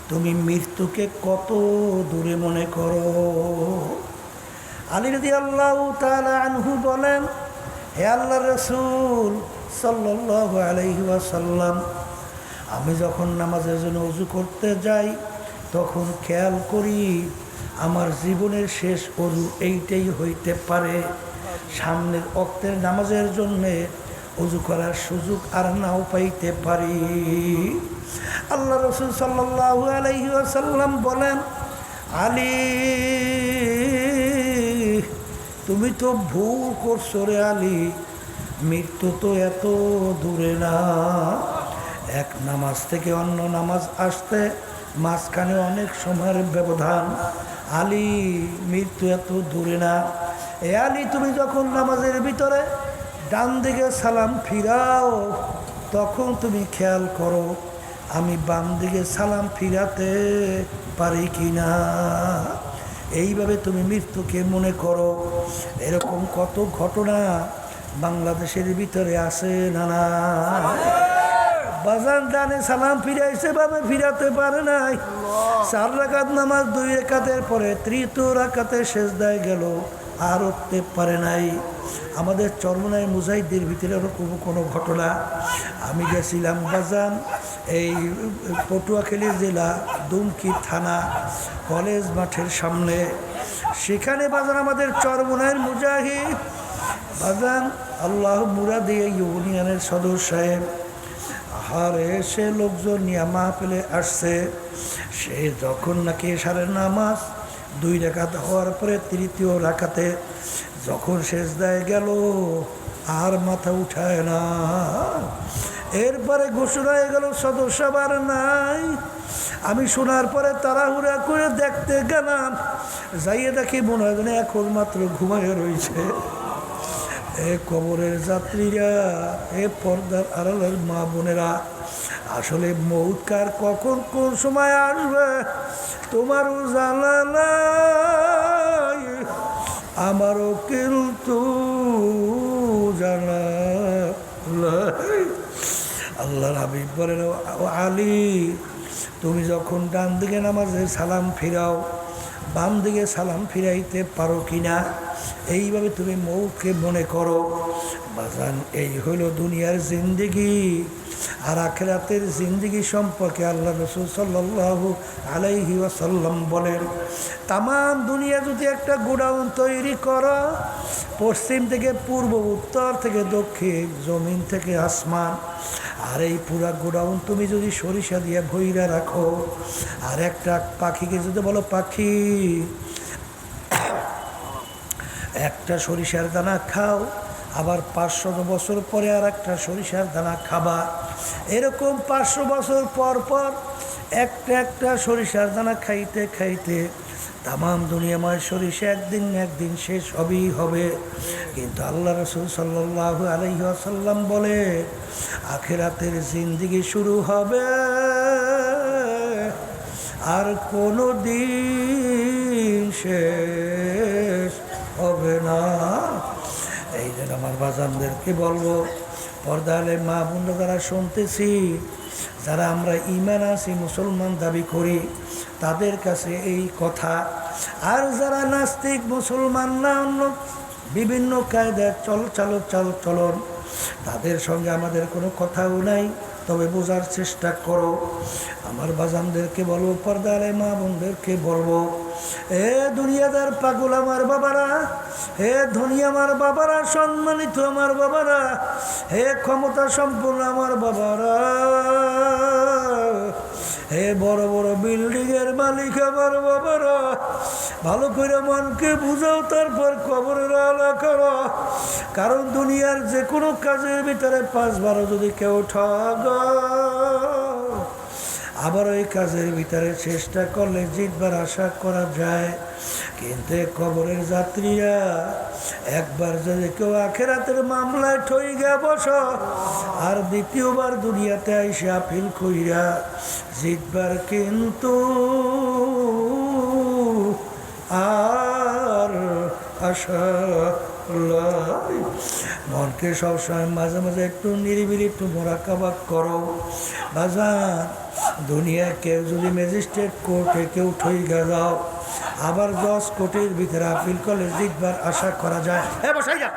তুমি মৃত্যুকে কত দূরে মনে করো? আলী রাদিয়াল্লাহু তাআলা আনহু বলেন, হে আল্লাহর রাসূল সাল্লাল্লাহু আলাইহি ওয়াসাল্লাম, আমি যখন নামাজের জন্য ওযু করতে যাই, তখন খেয়াল করি আমার জীবনের শেষ ওযু এইটাই হইতে পারে। সামনের ওয়াক্তের নামাজের জন্যে ওযু করার সুযোগ আর নাও পাইতে পারি। আল্লাহ রাসূল সাল্লাল্লাহু আলাইহি ওয়াসাল্লাম বলেন, আলী, তুমি তো ভুল করছো রে আলী, মৃত্যু তো এত দূরে না। এক নামাজ থেকে অন্য নামাজ আসতে মাঝখানে অনেক সময়ের ব্যবধান। আলী, মৃত্যু এত দূরে না। এ আলী, তুমি যখন নামাজের ভিতরে ডান দিকে সালাম ফিরাও, তখন তুমি খেয়াল করো আমি বাম দিকে সালাম ফিরাতে পারি কি না। এইভাবে তুমি মৃত্যুকে মনে করো। এরকম কত ঘটনা বাংলাদেশের ভিতরে আছে না না? বাজান ডানে সালাম ফিরাইছে, বামে ফিরাতে পারে নাই। 4 রাকাত নামাজ 2 রাকাতের পরে তৃতীয় রাকাতে সেজদায় গেল, আর উঠতে পারে নাই। আমাদের চরমনায় মুজাহিদের ভিতরে ওরকম কোনো ঘটনা। আমি গেছিলাম বাজান এই পটুয়াখালী জেলা দুমকি থানা কলেজ মাঠের সামনে। সেখানে বাজান আমাদের চরমনায়ের মুজাহিদ বাজান আল্লাহ মুরাদি ইউনিয়নের সদস্য সাহেব, আহারে সে লোকজন নিয়ে মাহফিলে আসছে। সে যখন নাকি এশারের নামাজ 2 রাকাত হওয়ার পরে তৃতীয় রাকাতে যখন সেজদায় গেল, আর মাথা উঠায় না। এরপরে ঘোষণা হয়ে গেল সদস্য আবার নাই। আমি শোনার পরে তাড়াহুড়া করে দেখতে গেলাম, যাইয়ে দেখি মনে হয় এখন মাত্র ঘুমায় রয়েছে। এ কবরের যাত্রীরা, এ পর্দার আড়ালের মা বোনেরা, আসলে মউত কার কখন কোন সময় আসবে তোমারও জানা নাই, আমারও কিন্তু জানা নাই। আল্লাহর হাবিব বলেন, আলী, তুমি যখন ডান দিকে নামাজে সালাম ফিরাও, বাম দিকে সালাম ফিরাইতে পারো কিনা, এইভাবে তুমি মৌকে মনে করো। বাজান, এই হলো দুনিয়ার জিন্দেগি। আর আখিরাতের জিন্দেগি সম্পর্কে আল্লাহ রাসূল সাল্লাল্লাহু আলাইহি ওয়াসাল্লাম বলেন, তামাম দুনিয়া যদি একটা গোডাউন তৈরি করো, পশ্চিম থেকে পূর্ব, উত্তর থেকে দক্ষিণ, জমিন থেকে আসমান, আর এই পুরা গোডাউন তুমি যদি সরিষা দিয়ে ভইরা রাখো, আর একটা পাখিকে যদি বলো, পাখি একটা সরিষার দানা খাও, আবার 500 বছর পরে আর একটা সরিষার দানা খাবা। এরকম 500 বছর পর পর একটা একটা সরিষার দানা খাইতে খাইতে তামাম দুনিয়াময় সরিষা একদিন না একদিন শেষ হবেই হবে। কিন্তু আল্লাহ রাসূল সাল্লাল্লাহু আলাইহি ওয়াসাল্লাম বলে আখিরাতের জিন্দেগি শুরু হবে আর কোনো দিন শেষ হবে না। এই জন্য আমার বাজানদেরকে বলবো, পর্দালে মা বোনরা যারা শুনতেছি, যারা আমরা ঈমান আছি মুসলমান দাবি করি, তাদের কাছে এই কথা। আর যারা নাস্তিক মুসলমান না, অন্য বিভিন্ন কায়দার চলন, তাদের সঙ্গে আমাদের কোনো কথাও নাই। তবে বোঝার চেষ্টা করো। আমার বাজানদেরকে বলবো, পর্দারে মা বোনদেরকে বলবো, এ দুনিয়াদার পাগল আমার বাবারা, হে ধনী আমার বাবারা, সম্মানিত আমার বাবারা, হে ক্ষমতা সম্পন্ন আমার বাবারা, হে বড় বড় বিল্ডিং এর মালিক আমার বাবারা, ভালো করে মনকে বুঝাও, তারপর কবরের আলা করো। কারণ দুনিয়ার যে কোনো কাজের ভিতরে 5-12 যদি কেউ ঠগ, আবার ওই কাজের ভিতরে চেষ্টা করলে জিতবার আশা করা যায়। কিন্তু কবরের যাত্রীরা একবার যদি কেউ আখিরাতের মামলায় ঠইগা বস, আর দ্বিতীয়বার দুনিয়াতে আইসে আপিল কইরা জিতবার কিন্তু আর আশা। মনকে সবসময় মাঝে মাঝে একটু নিরিবিলি একটু মোরাকাবা করো বাজান। দুনিয়ায় কেউ যদি ম্যাজিস্ট্রেট কোর্টে কেউ ঠইগা যাও, আবার 10 কোটির ভিতরে আপিল করলে জিতবার আশা করা যায়। বসাই যা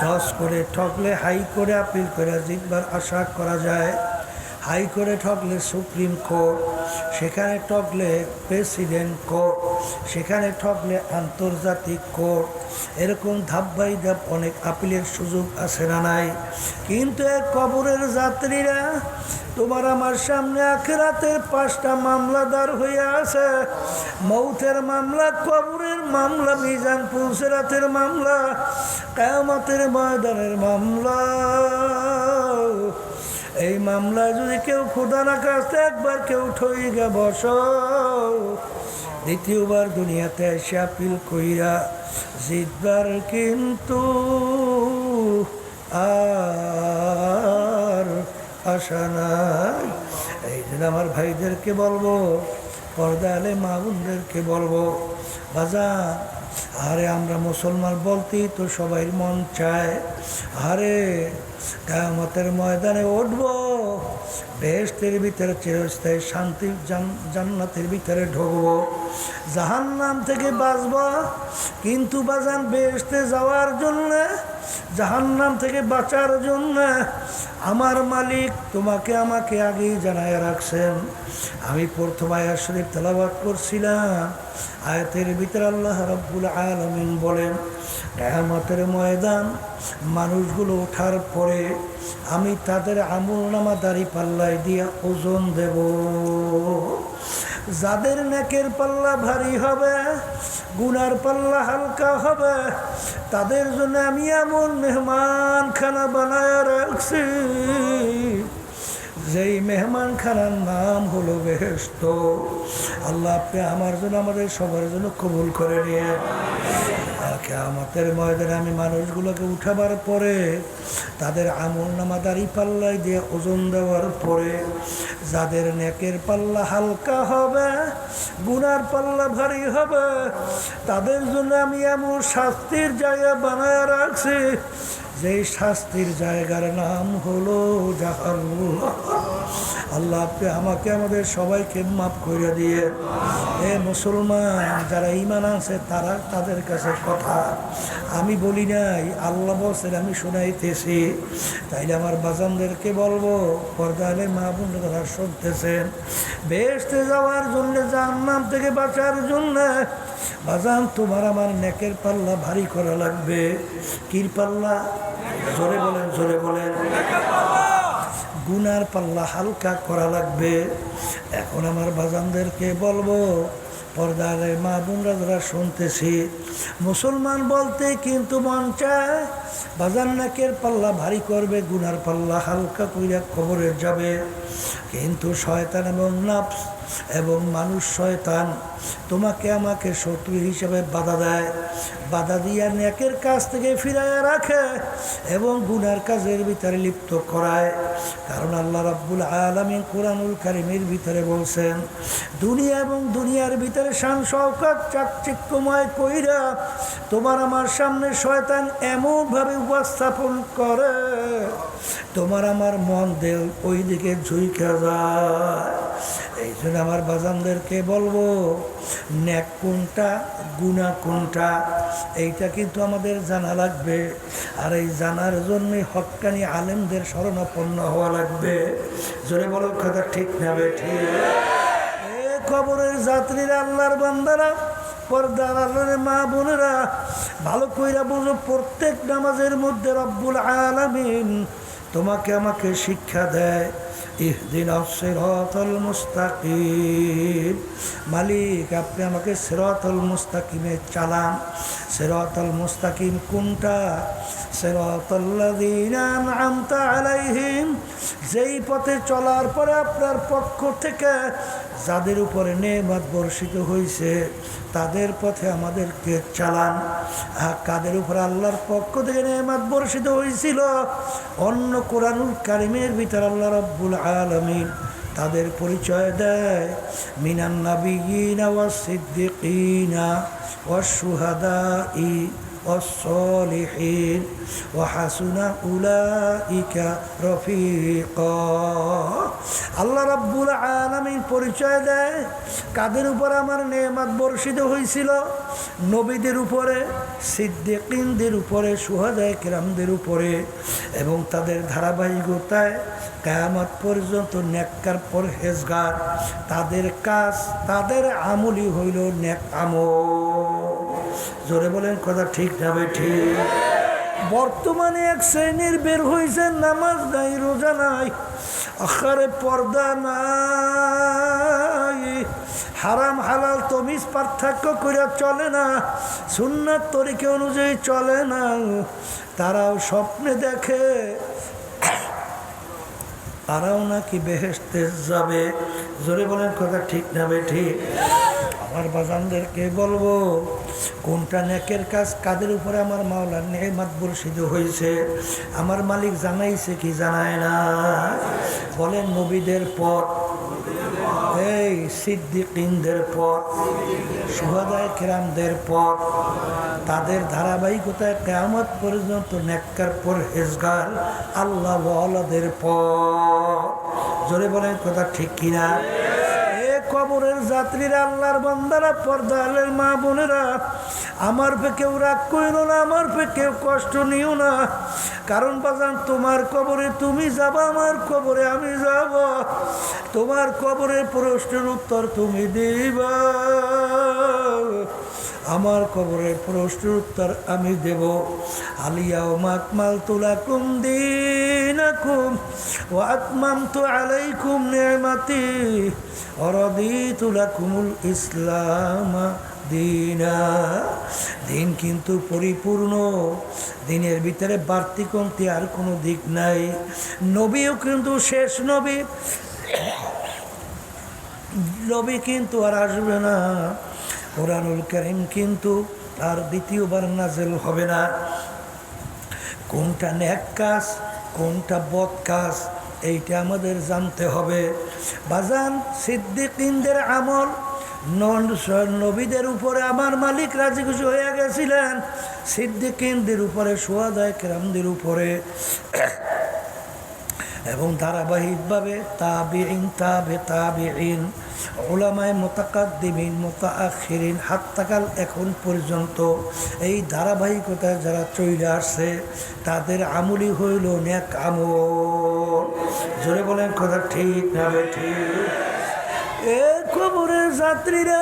10 করে ঠকলে হাই করে আপিল করে জিতবার আশা করা যায়। হাই করে ঠকলে সুপ্রিম কোর্ট, সেখানে ঠকলে প্রেসিডেন্ট কোর্ট, সেখানে ঠকলে আন্তর্জাতিক কোর্ট। এরকম ধাপ বাই ধাপ অনেক আপিলের সুযোগ আছে না নাই? কিন্তু এক কবরের যাত্রীরা তোমার আমার সামনে আখিরাতের 5টা মামলা দাঁড় হয়ে আছে। মৌতের মামলা, কবরের মামলা, মিজান পুলসিরাতের মামলা, কিয়ামতের ময়দানের মামলা। এই মামলায় যদি কেউ খোদা না খাস্তে একবার কেউ ঠইগা বস, দ্বিতীয়বার দুনিয়াতে এসে আপিল কইরা জিতবার কিন্তু আর আশা নাই। এই জন্য আমার ভাইদেরকে বলবো, পর্দালে মা বোনদেরকে বলবো, বাজান, আরে আমরা মুসলমান বলতেই তো সবাই মন চায়, আরে কিয়ামতের ময়দানে উঠবো, বেহেশতের ভিতরে চিরস্থায়ী শান্তি জান্নাতের ভিতরে ঢুকবো, জাহান্নাম থেকে বাঁচবো। কিন্তু বাজান, বেহেশতে যাওয়ার জন্য, জাহান্নাম থেকে বাঁচার জন্য আমার মালিক তোমাকে আমাকে আগেই জানায় রাখছেন। আমি প্রথম আয়াত শরীফ তেলাওয়াত করছিলাম, আয়াতের ভিতরে আল্লাহ রাব্বুল আলামিন বলেন, কিয়ামতের ময়দান মানুষগুলো ওঠার পরে আমি তাদের আমলনামা দাড়ি পাল্লায় দিয়ে ওজন দেব। যাদের নেকের পাল্লা ভারী হবে, গুনার পাল্লা হালকা হবে, তাদের জন্য আমি এমন মেহমান খানা বানায় রাখছি, যেই মেহমান খানার নাম হলো বেহেশত। আল্লাহ আপনি আমার জন্য, আমাদের সবার জন্য কবুল করে নিয়ে। কিয়ামতের ময়দানে আমি মানুষগুলোকে উঠাবার পরে তাদের আমলনামা দাড়ি পাল্লায় দিয়ে ওজন দেওয়ার পরে যাদের নেকের পাল্লা হালকা হবে, গুনার পাল্লা ভারী হবে, তাদের জন্য আমি এমন শাস্তির জায়গা বানায় রাখছি, যেই শাস্তির জায়গার নাম হলো জাহান্নাম। আল্লাহ আপনি আমাকে আমাদের সবাইকে মাফ করে দিয়ে। এ মুসলমান যারা ঈমান আছে তারা, তাদের কাছে কথা আমি বলি নাই, আল্লাহ বলছেন, আমি শোনাইতেছি। তাইলে আমার বাজানদেরকে বলবো, পর্দালে মা বোন যারা শুনতেছেন, বেহেশতে যাওয়ার জন্য, জাহান্নাম থেকে বাঁচার জন্য বাজান তোমার আমার নেকের পাল্লা ভারী করা লাগবে। কির পাল্লা? জোরে বলেন, জোরে বলেন। গুনার পাল্লা হালকা করা লাগবে। এখন আমার বাজানদেরকে বলবো, পর্দারে মা বোনরা যারা শুনতেছি, মুসলমান বলতে কিন্তু মন চায় বাজার নাকের পাল্লা ভারী করবে, গুনার পাল্লা হালকা কইরা কবরে যাবে। কিন্তু শয়তান এবং নফস এবং মানুষ শয়তান তোমাকে আমাকে শত্রু হিসেবে বাধা দেয়, বাধা দিয়া নেকের কাজ থেকে ফিরাইয়া রাখে এবং গুনার কাজের ভিতরে লিপ্ত করায়। কারণ আল্লাহ রাব্বুল আলামিন কুরআনুল কারীমের ভিতরে বলছেন, দুনিয়া এবং দুনিয়ার ভিতরে শান শওকত চাকচিক্যময় কইরা তোমার আমার সামনে শয়তান এমনভাবে উপস্থাপন করে তোমার আমার মন দেল ওই দিকে ঝুঁকে যায়। এই জন্য আমার বাজানদেরকে বলবো, নেক কোনটা গুনাহ কোনটা এইটা কিন্তু আমাদের জানা লাগবে। আর এই জানার জন্যই হক্কানি আলেমদের শরণাপন্ন হওয়া লাগবে। জোরে বলো কথা ঠিক না বেঠিক? কবরের যাত্রীরা, আল্লাহর বান্দারা, পর্দার আল্লাহর মা বোনেরা, ভালো কইরা বুঝো, প্রত্যেক নামাজের মধ্যে রব্বুল আলামিন তোমাকে আমাকে শিক্ষা দেয়, ইহদিনাস সিরাতাল মুস্তাকিম। মালিক আপনি আমাকে সিরাতাল মুস্তাকিমে চালান। সিরাতাল মুস্তাকিম কোনটা? সিরাতাল্লাযীনা আন'আমতা আলাইহিম, যেই পথে চলার পরে আপনার পক্ষ থেকে যাদের উপরে নেয়ামত বর্ষিত হয়েছে তাদের পথে আমাদেরকে চালান। আর কাদের উপরে আল্লাহর পক্ষ থেকে নেয়ামত বর্ষিত হয়েছিল, অন্য কুরআনুল কারীমের ভিতর আল্লাহ রাব্বুল আলামিন তাদের পরিচয় দেয়, মিনান নাবিয়িনা ওয়াস সিদ্দিকিনা ওয়াস শুহাদাই والصالحين وحسن أولئك رفيقا। আল্লাহ রাব্বুল আলামিন পরিচয় দেয় কাদের উপর আমার নেয়ামত বর্ষিত হয়েছিল, নবীদের উপরে, সিদ্দিকিনদের উপরে, শুহাদায়ে কিরামদের উপরে, এবং তাদের ধারাবাহিকতায় কিয়ামত পর্যন্ত নেককার পরহেজগার তাদের কাজ, তাদের আমলই হইল নেক আমল। জোরে বলেন কথা ঠিক না বেঠিক? বর্তমানে এক শ্রেণীর বের হয়েছে, নামাজ নাই, রোজা নাই, আখারে পর্দা নাই, হারাম হালাল তমিজ পার্থক্য করে চলে না, সুন্নাত তরিকা অনুযায়ী চলে না। তারাও স্বপ্নে দেখে তারাও নাকি বেহেশতে যাবে। জোরে বলেন কথা ঠিক না বেঠিক? আমার বাজানদেরকে বলবো, কোনটা নেকের কাজ, কাদের উপরে আমার মাওলার নেয়ামত বর্ষিত হয়েছে আমার মালিক জানাইছে কি জানায় না? বলেন নবীদের পথ, এই সিদ্দিকিনদের পথ, শুহাদায়ে কিরামদের পথ, তাদের ধারাবাহিকতায় কিয়ামত পর্যন্ত নেককার পরহেজগার আল্লাহ ওয়ালাদের পথ। জোরে বলেন কথা ঠিক কিনা? কবরের যাত্রীরা, আল্লাহর বান্দারা, পর্দালের মা বোনেরা, আমার পে কেউ রাগ করিল না, আমার পে কেউ কষ্ট নিও না। কারণ বাজান, তোমার কবরে তুমি যাবা, আমার কবরে আমি যাব। তোমার কবরের প্রশ্নের উত্তর তুমি দিবা, আমার কবরের প্রশ্নের উত্তর আমি দেব। আলিয়াউমা আকমালতু লাকুম দীনাকুম ওয়া আতমামতু আলাইকুম নি'মাতি ওয়া রাদিতু লাকুমুল ইসলাম দীনা। দিন কিন্তু পরিপূর্ণ, দিনের ভিতরে বাড়তি কমতি আর কোনো দিক নাই। নবীও কিন্তু শেষ নবী, নবী কিন্তু আর আসবে না। কুরআনুল কারীম কিন্তু আর দ্বিতীয়বার নাযিল হবে না। কোনটা নেক কাজ, কোনটা বদ কাজ, এইটা আমাদের জানতে হবে। বাজান, সিদ্দিকিনদের আমল, নবীদের উপরে আমার মালিক রাজি খুশি হয়ে গেছিলেন, সিদ্দিকিনদের উপরে, শুহাদায়ে কিরামদের উপরে, এবং ধারাবাহিকভাবে তাবিঈন, তাবিঈন, উলামায়ে মুতাকাদ্দিমিন, মুতাআখিরিন, হাত্তাকাল এখন পর্যন্ত এই ধারাবাহিকতায় যারা চলে আসছে তাদের আমলই হইল নেক আমল। জোরে বলেন কথা ঠিক না বেঠিক? এ কবরের যাত্রীরা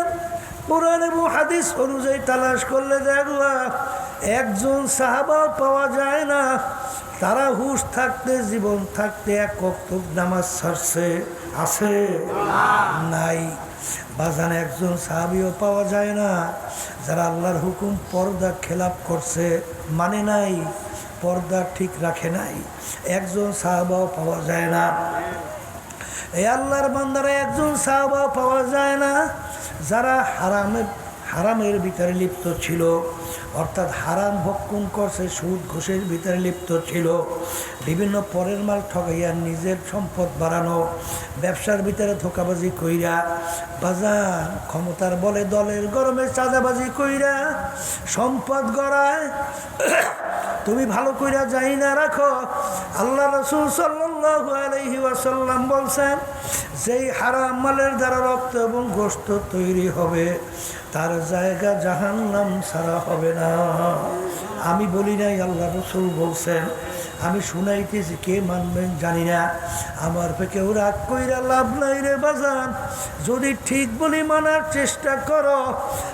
কুরআন এবং হাদিস অনুযায়ী তালাশ করলে দেখবা একজন সাহাবা পাওয়া যায় না, তারা হুঁশ থাকতে, জীবন থাকতে এক ওয়াক্ত নামাজ ছাড়ছে? আছে? নাই। বাজান একজন সাহাবীও পাওয়া যায় না যারা আল্লাহর হুকুম পর্দা খেলাপ করছে, মানে নাই, পর্দা ঠিক রাখে নাই। একজন সাহাবাও পাওয়া যায় না। এই আল্লাহর বান্দারা একজন সাহাবাও পাওয়া যায় না যারা হারামের ভিতরে লিপ্ত ছিল, অর্থাৎ হারাম ভক্ষণ করছে, সুদ ঘুষের ভিতরে লিপ্ত ছিল, বিভিন্ন পরের মাল ঠগাইয়া নিজের সম্পদ বাড়ানো, ব্যবসার ভিতরে ধোকাবাজি কইরা, বাজার ক্ষমতার বলে দলের গরমে চাঁদাবাজি কইরা সম্পদ গড়ায়। তুমি ভালো কইরা যাই না রাখো। আল্লাহ রাসূল সাল্লাল্লাহু আলাইহি ওয়াসাল্লাম বলছেন, যেই হারাম মালের দ্বারা রক্ত এবং গোশত তৈরি হবে তার জায়গা জাহান্নাম ছাড়া হবে না। আমি বলি নাই, আল্লাহ রাসূল বলছেন। আমি শুনাইতেছি, কে মানবেন জানি না। আমার কেউ রাগ কইরা লাভ নাই রে বাজান। যদি ঠিক বলি মানার চেষ্টা করো।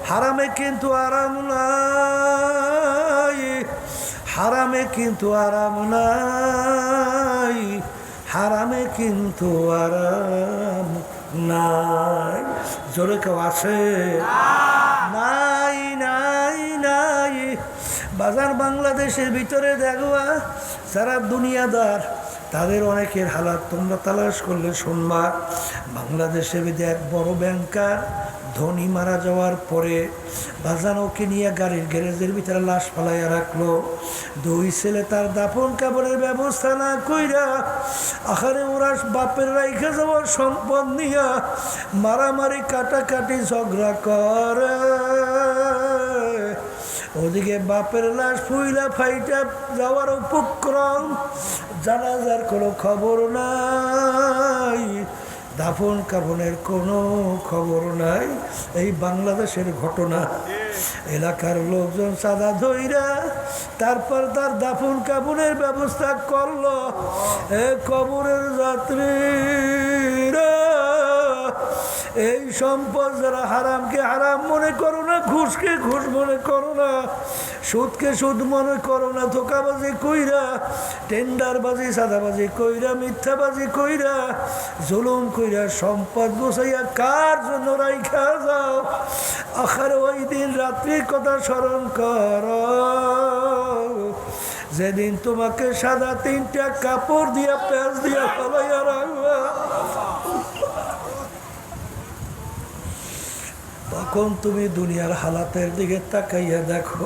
হারামে কিন্তু আরাম নাই, হারামে কিন্তু আরাম নাই, হারামে কিন্তু আরাম নাই। জোরে কেউ আছে? নাই নাই নাই। বাজার বাংলাদেশের ভিতরে দেখবা যারা দুনিয়াদার তাদের অনেকের হালাত তোমরা তালাশ করলে শুনবা। বাংলাদেশে এক বড় ব্যাংকার ধনী মারা যাওয়ার পরে বাজান ওকে নিয়ে গাড়ির গ্যারেজের ভিতরে লাশ ফালাইয়া রাখলো। দুই ছেলে তার দাফন কাপড়ের ব্যবস্থা না কইরা আখারে ওরা বাপের রাইখে যাওয়ার সম্পদ নিয়ে মারামারি কাটাকাটি ঝগড়া করে। ওদিকে বাপের লাশ ফুইলা ফাইটা যাওয়ার উপক্রম, জানাজার কোনো খবর নাই, দাফন কাফনের কোনো খবর নাই। এই বাংলাদেশের ঘটনা। এলাকার লোকজন চাঁদা ধইরা তারপর তার দাফন কাফনের ব্যবস্থা করলো। কবরের যাত্রীরা এই সম্পদ যারা হারামকে হারাম মনে করো না, ঘুষকে ঘুষ মনে করো না, সুদকে সুদ মনে করো না, ধোকাবাজি কইরা, টেন্ডারবাজি সাদাবাজি কইরা, মিথ্যাবাজি কইরা, জুলুম কইরা সম্পদ গোছাইয়া কার জন্য রাইখা যাও। আখার ওই দিন রাত্রির কথা স্মরণ কর, যেদিন তোমাকে সাদা 3টা কাপড় দিয়া প্যাঁচ দিয়া ফলাইয়া রাখবা। তখন তুমি দুনিয়ার হালাতের দিকে তাকাইয়া দেখো,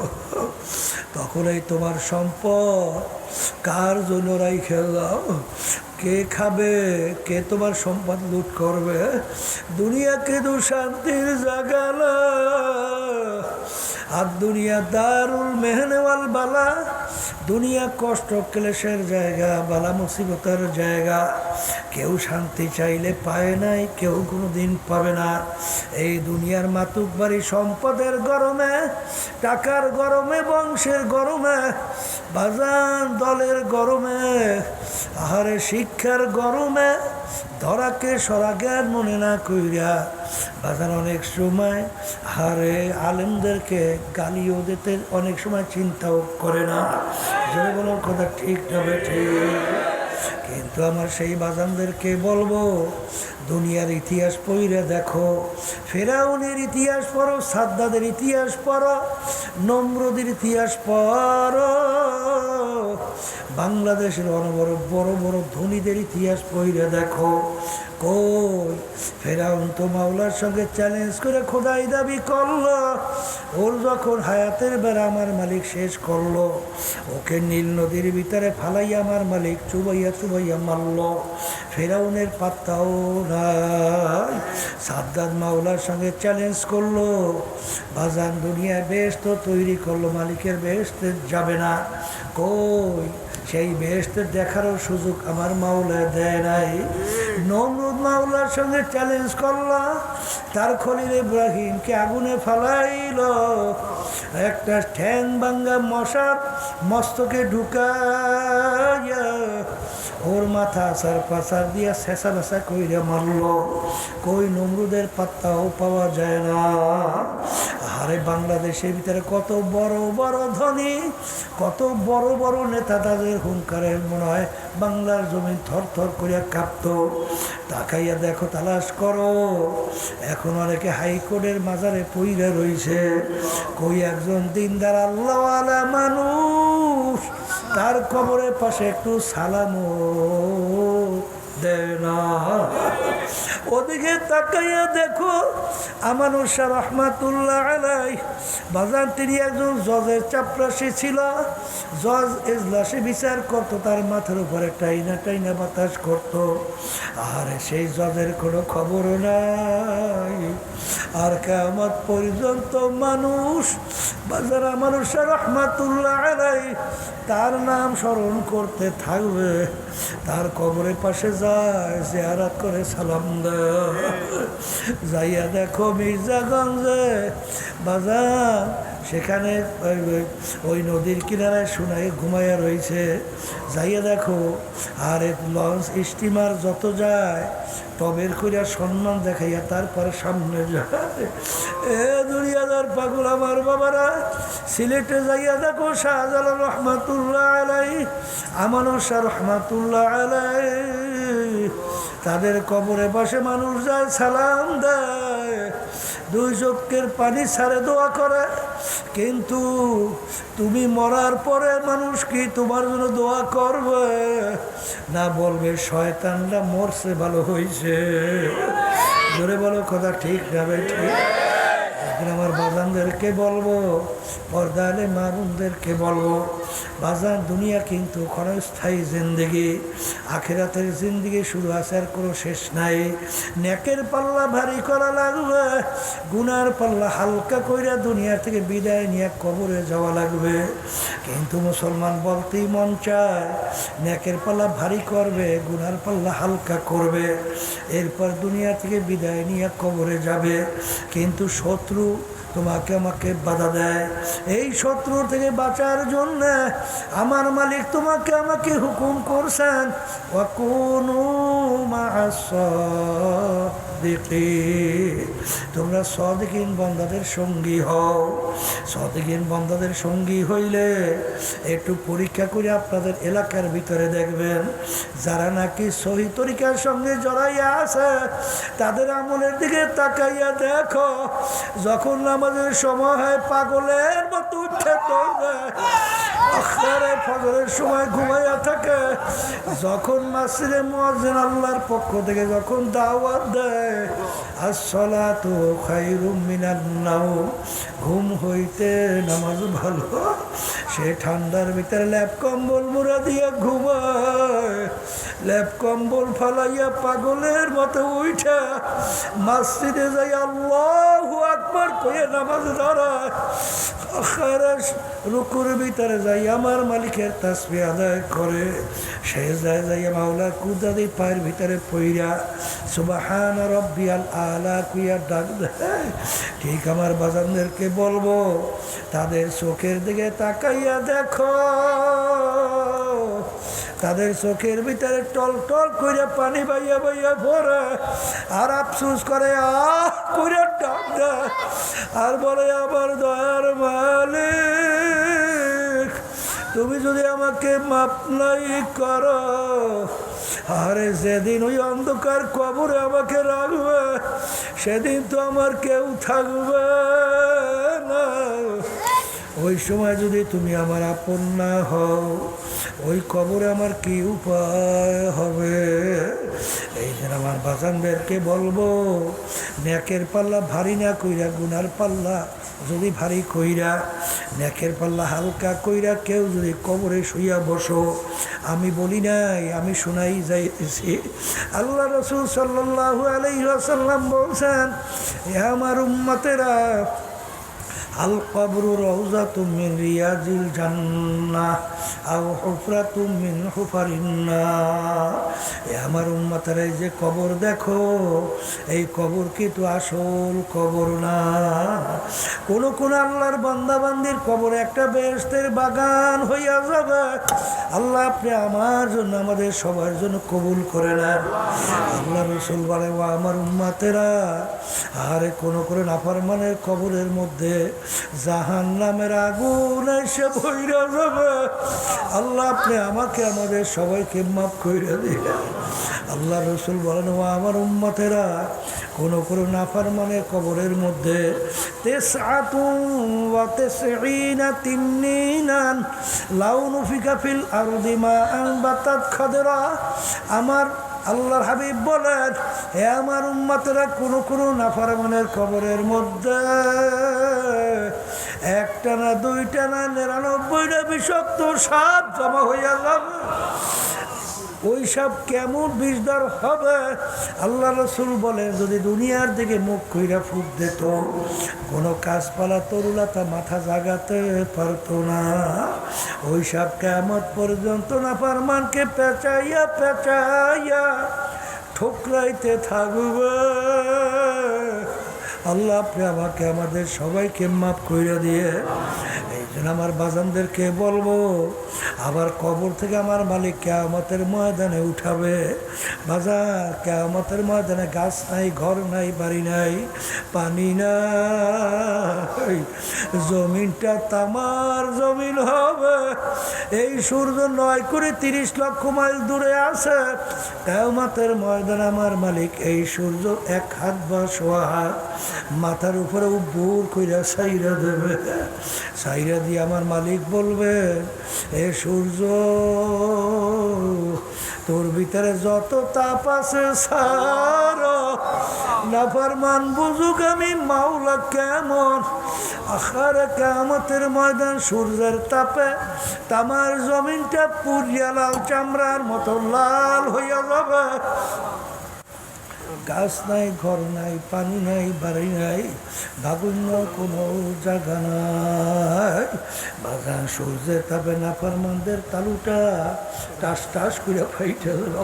তখনই তোমার সম্পদ কার জন্য রাইখা যাও, কে খাবে, কে তোমার সম্পদ লুট করবে। দুনিয়াকে তো শান্তির জায়গা না, আর দুনিয়া দারুল মেহনেওয়াল বালা। দুনিয়া কষ্ট ক্লেশের জায়গা, বালা মুসিবতের জায়গা। কেউ শান্তি চাইলে পায় নাই, কেউ কোনো দিন পাবে না। এই দুনিয়ার মাতুক বাড়ি সম্পদের গরমে, টাকার গরমে, বংশের গরমে, বাজান দলের গরমে, আহারে শিক্ষার গরমে, ধরাকে সরা জ্ঞান মনে না কইরা বাজান অনেক সময় হারে আলেমদেরকে গালিও দিতে অনেক সময় চিন্তাও করে না। যে বলো কথা ঠিক তবে ঠিক। কিন্তু আমার সেই বাজানদেরকে বলবো, দুনিয়ার ইতিহাস পড়ে দেখো, ফেরাউনের ইতিহাস পড়ো, সাদ্দাদের ইতিহাস পড়ো, নমরুদের ইতিহাস পড়ো, বাংলাদেশের বড় বড় বড় ধনীদের ইতিহাস পড়ে দেখো। কই ফেরাউন তো মাওলার সঙ্গে চ্যালেঞ্জ করে খোদাই দাবি করলো। ওর যখন হায়াতের বেলা আমার মালিক শেষ করলো, ওকে নীল নদীর ভিতরে ফালাইয়া আমার মালিক চুবাইয়া চুবাইয়া মারল। ফেরাউনের পাত্তাও নাই। সাদ্দাত মাওলার সঙ্গে চ্যালেঞ্জ করলো, বাজান দুনিয়ায় বেহেশত তৈরি করলো, মালিকের বেহেশতে যাবে না। কই সেই বেহেশতে দেখারও সুযোগ আমার মাওলা দেয় নাই। নমরুদ মাওলার সঙ্গে চ্যালেঞ্জ করলো, তার খলিল ইব্রাহিমকে আগুনে ফালাইল। একটা ঠ্যাং ভাঙ্গা মশার মস্তকে ঢুকাইয়া ওর মাথা আসার পাশার দিয়া শেষা বেসা কইরা মারল। কই নমরুদের পাত্তাও পাওয়া যায় না। আরে বাংলাদেশের ভিতরে কত বড় বড় ধনী, কত বড় বড় নেতা, তাদের হুঙ্কারে মনে হয় বাংলার জমি থর থর করিয়া কাঁপত। তাকাইয়া দেখো, তালাশ করো, এখন অনেকে হাইকোর্টের মাজারে পইরা রইছে। কই একজন দিনদার আল্লাহওয়ালা মানুষ, তার কবরের পাশে একটু সালামও দেয় না। ওদিকে তাকাইয়া দেখো, আমানুর শাহ রহমাতুল্লাহ আলাই বাজান, তিনি একজন জজের চাপরাশি ছিল। জজ এজলাসে বিচার করত, তার মাথার উপরে টাইনা টাইনা বাতাস করত। আর সেই জজের কোনো খবর নাই। আর কিয়ামত পর্যন্ত মানুষ বাজার আমানুর শাহ রহমাতুল্লাহ আলাই তার নাম স্মরণ করতে থাকবে। তার কবরের পাশে যায়, জিয়ারত করে সালাম দেয়। যাইয়া দেখো মির্জাগঞ্জে বাজার, সেখানে ওই নদীর কিনারায় শোনায় ঘুমাইয়া রয়েছে। যাইয়া দেখো, আর লঞ্চ স্টিমার যত যায় টবের করিয়া সম্মান দেখাইয়া তারপরে সামনে যায়। এ দুনিয়াদার পাগল আমার বাবারা, সিলেটে যাইয়া দেখো শাহজালাল রহমাতুল্লাহ আলাই, আমানুর শাহ রহমাতুল্লাহ আলাই, তাদের কবরে বসে মানুষ যায়, সালাম দেয়, দুই চোখের পানি ছাড়ে দোয়া করে। কিন্তু তুমি মরার পরে মানুষ কি তোমার জন্য দোয়া করবে না? বলবে শয়তানরা মরছে, ভালো হয়েছে। জোরে বলো, কথা ঠিক যাবে? ঠিক। আমার বাজানদেরকে বলবো, পর্দালে মা বোনদেরকে বলবো, বাজান দুনিয়া কিন্তু ক্ষণস্থায়ী জিন্দেগি, আখিরাতের জিন্দেগি শুরু আছে, আর কোনো শেষ নাই। নেকের পাল্লা ভারী করা লাগবে, গুনার পাল্লা হালকা কইরা দুনিয়া থেকে বিদায় নিয়ে কবরে যাওয়া লাগবে। কিন্তু মুসলমান বলতেই মন চায়, নেকের পাল্লা ভারী করবে, গুনার পাল্লা হালকা করবে, এরপর দুনিয়া থেকে বিদায় নিয়ে কবরে যাবে। কিন্তু শত্রু তোমাকে আমাকে বাধা দেয়। এই শত্রু থেকে বাঁচার জন্য আমার মালিক তোমাকে আমাকে হুকুম করছেন, ওয়াকুনু মা'আস সাদিকিন, তোমরা সাদিকিন বান্দাদের সঙ্গী হও। সাদিকিন বান্দাদের সঙ্গী হইলে একটু পরীক্ষা করে আপনাদের এলাকার ভিতরে দেখবেন, যারা নাকি সহি তরিকার সঙ্গে জড়াইয়া আছে তাদের আমলের দিকে তাকাইয়া দেখো, যখন নামাজের সময় হয় পাগলের মতো উঠে ফজরের সময় ঘুমাইয়া থাকে, যখন মাসজিদে মুয়াজ্জিন আল্লাহর পক্ষ থেকে যখন দাওয়াত দেয়, আসসালাতু খায়রুম মিনান নাওম, ঘুম হইতে নামাজ ভালো, সে ঠান্ডার ভিতরে ল্যাপ কম্বল মুড়া দিয়ে ঘুমায়, ল্যাপ কম্বল ফালাইয়া পাগলের মতো উঠা মসজিদে যাই আল্লাহু আকবার কইয়া নামাজ ধরায়, রুকুর ভিতরে যাই আমার মালিকের তাসবিহ আদায় করে, সেজদায় যাইয়া মাওলার কুদরতি পায়ের ভিতরে পইরা সুবহান রাব্বিয়াল আলা কুইয়া ডাক দেয়। ঠিক আমার বাজানদেরকে বলবো, তাদের চোখের দিকে তাকাইয়া দেখো, তাদের চোখের ভিতরে টল টল করে পানি বাইয়া বাইয়া ভরে, আর আফসুস করে আহ করে ডাক দেয়, আর বলে আমার দয়ার মালিক, তুমি যদি আমাকে মাপ নাই করো, আরে যেদিন ওই অন্ধকার কবরে আমাকে রাখবে, সেদিন তো আমার কেউ থাকবে না। ওই সময় যদি তুমি আমার আপন না হও, ওই কবরে আমার কি উপায় হবে? এই যে আমার বাজানদেরকে বলবো, নেকের পাল্লা ভারী না কইরা, গুনার পাল্লা যদি ভারী কইরা, নেকের পাল্লা হালকা কইরা কেউ যদি কবরে শুইয়া বসো, আমি বলি নাই, আমি শোনাই যাইতেছি, আল্লাহ রাসূল সাল্লাল্লাহু আলাইহি ওয়াসাল্লাম বলছেন, এ আমার উম্মতেরা, আল কবরু রাউযাতুম মিন রিয়াজিল জান্নাহ, আও হুফরাতুম মিন হুফারিন নার। আমার উম্মতের এই যে কবর দেখো, এই কবর কিন্তু আসল কবর না। কোন কোন আল্লাহর বান্দা বান্দির কবর একটা বেহেশতের বাগান হইয়া যাবে। আল্লাহ আপনি আমার জন্য আমাদের সবার জন্য কবুল করে নেন। আল্লাহ রসুল বলে, ও আমার উম্মতেরা, আরে কোন করে নাফরমানের কবরের মধ্যে জাহান্নামের আগুন এসে ভইরা যাবে। আল্লাহ আপনি আমাকে আমাদের সবাইকে মাফ করে দিলেন। আল্লাহ রসুল বলেন, ও আমার উম্মতেরা, কোন কোন নাফরমানের কবরের মধ্যে তেসআতুন ওয়া তেসঈনা তিন্নিনান লাউনু ফিকা ফিল আরদি মা আনবাতাত খাদরা। আমার আল্লাহর হাবিব বলেন, হে আমার উম্মতেরা, কোন কোন নাফরমানের কবরের মধ্যে একটা না দুইটা না 99টা বিষাক্ত সাপ জমা হইয়া যাবে। ওই সাপ কেমন বিষধর হবে? আল্লাহ রসুল বলেন, যদি দুনিয়ার দিকে মুখ কইরা ফুট দিত, কোনো গাছপালা তরুলতা মাথা জাগাতে পারত না। ওই সাপ কিয়ামত পর্যন্ত নাফরমানকে পেঁচাইয়া পেঁচাইয়া ঠোকরাইতে থাকবে। আল্লাহ আপনি আমাকে আমাদের সবাইকে মাফ করে দিয়ে, এই জন্য আমার বাজানদেরকে বলবো, আবার কবর থেকে আমার মালিক কিয়ামতের ময়দানে উঠাবে। বাজার, কিয়ামতের ময়দানে গাছ নাই, ঘর নাই, বাড়ি নাই, পানি নাই, জমিনটা তামার জমিন হবে। এই সূর্য 9 করে 30 লক্ষ মাইল দূরে আছে। কিয়ামতের ময়দানে আমার মালিক এই সূর্য 1 হাত বা সোয়া হাত মাথার উপরে উব্বুর কইরা সাইরা দেবে। সাইরা দিয়ে আমার মালিক বলবে, এ সূর্য, তোর ভিতরে যত তাপ আছে সার, নাফরমান বুঝুক আমি মাওলা কেমন। আখারে কিয়ামতের ময়দান সূর্যের তাপে তামার জমিনটা পুড়িয়া লাল চামড়ার মতো লাল হইয়া যাবে। গাছ নাই, ঘর নাই, পানি নাই, বাড়ি নাই, ভাগুন্য কোনো জায়গা নাই। বাগান সূর্যের তাপে নাফরমানদের তালুটা টাস টাস করে ফাইটে গেল।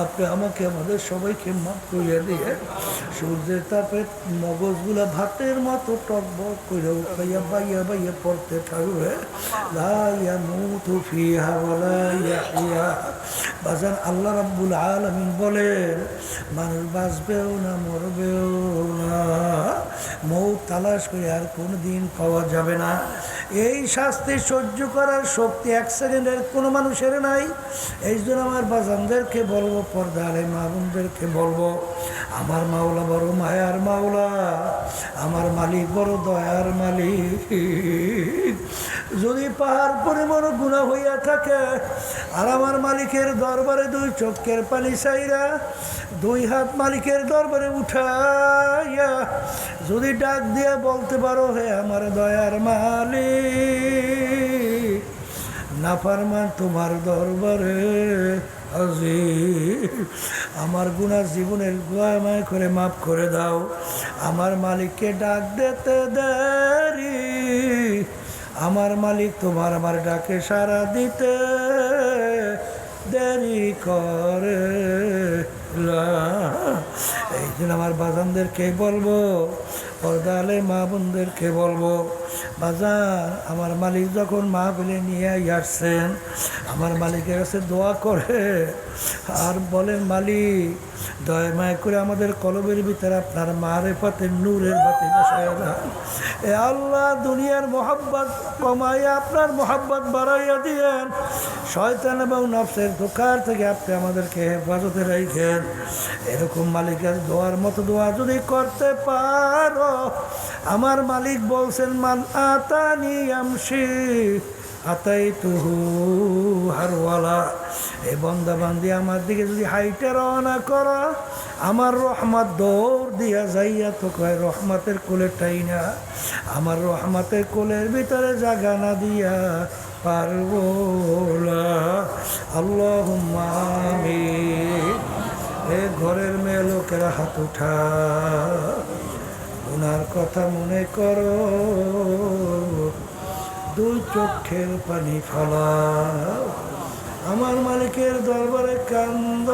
আপনি আমাকে আমাদের সবাইকে মাফ করিয়া দিয়ে, সূর্যের তাপে মগজগুলা ভাতের মতো টকবক করে উঠাইয়া বাইয়া বাইয়া পড়তে থাকবে। লা ইয়ামুতু ফিহা ওয়ালা ইয়াহইয়া। বাজান, আল্লাহ রাব্বুল আলামিন বলেন, মানুষ বাঁচবেও না, মরবেও না, মৌত তালাশ করে আর কোনোদিন পাওয়া যাবে না। এই শাস্তি সহ্য করার শক্তি 1 সেকেন্ডের কোনো মানুষের নাই। এই জন্য আমার বাজানদেরকে বলবো, পর্দা আলে মা বোনদেরকে বলবো, আমার মাওলা বড় মায়ার মাওলা, আমার মালিক বড় দয়ার মালিক। যদি পাহাড় পরিমাণ গুনাহ হইয়া থাকে, আর আমার মালিকের দরবারে 2 চোখের পানি চাইরা 2 হাত মালিকের দরবারে উঠাইয়া যদি ডাক দিয়া বলতে পারো, হে আমার দয়ার মালিক, নাফরমান তোমার দরবারে হাজির, আমার গুনাহ জীবনের গুনাহ করে মাফ করে দাও। আমার মালিককে ডাক দিতে দেরি, আমার মালিক তোমার আমার ডাকে সাড়া দিতে দেরি করে। এই জন্য আমার বাজানদেরকে বলবো, পর্দালে মা বোনদেরকে বলবো, বাজার, আমার মালিক যখন মাহফিলে নিয়ে আসছেন, আমার মালিকের কাছে দোয়া করে আর বলেন, মালিক দয়া মায়া করে আমাদের কলবের ভিতরে আপনার মারেফাতের নূরের বাতি বসায় দেন। এ আল্লাহ, দুনিয়ার মোহাব্বত কমাইয়া আপনার মোহাব্বত বাড়াইয়া দিয়েন। শয়তান এবং নফসের ধোঁকার থেকে আপনি আমাদেরকে হেফাজতে রাখেন। এরকম মালিকের দোয়ার মতো দোয়া যদি করতে পারো, আমার মালিক বলছেন, মান আতানি আমশি আতাইতুহু হারওয়ালা। এই বান্দা বান্দি আমার দিকে যদি হাইটে রওনা করো, আমার রহমত দৌড় দিয়া যাইয়া তো কয় রহমতের কোলেরটাই না, আমার রহমতের কোলের ভিতরে জায়গা না দিয়া পারবো না। আল্লাহুম্মা আমিন। এ ঘরের মেয়ে লোকেরা হাত উঠা, ওনার কথা মনে করো, দুই চোখের পানি ফলাও, আমার মালিকের দরবারে কান্দ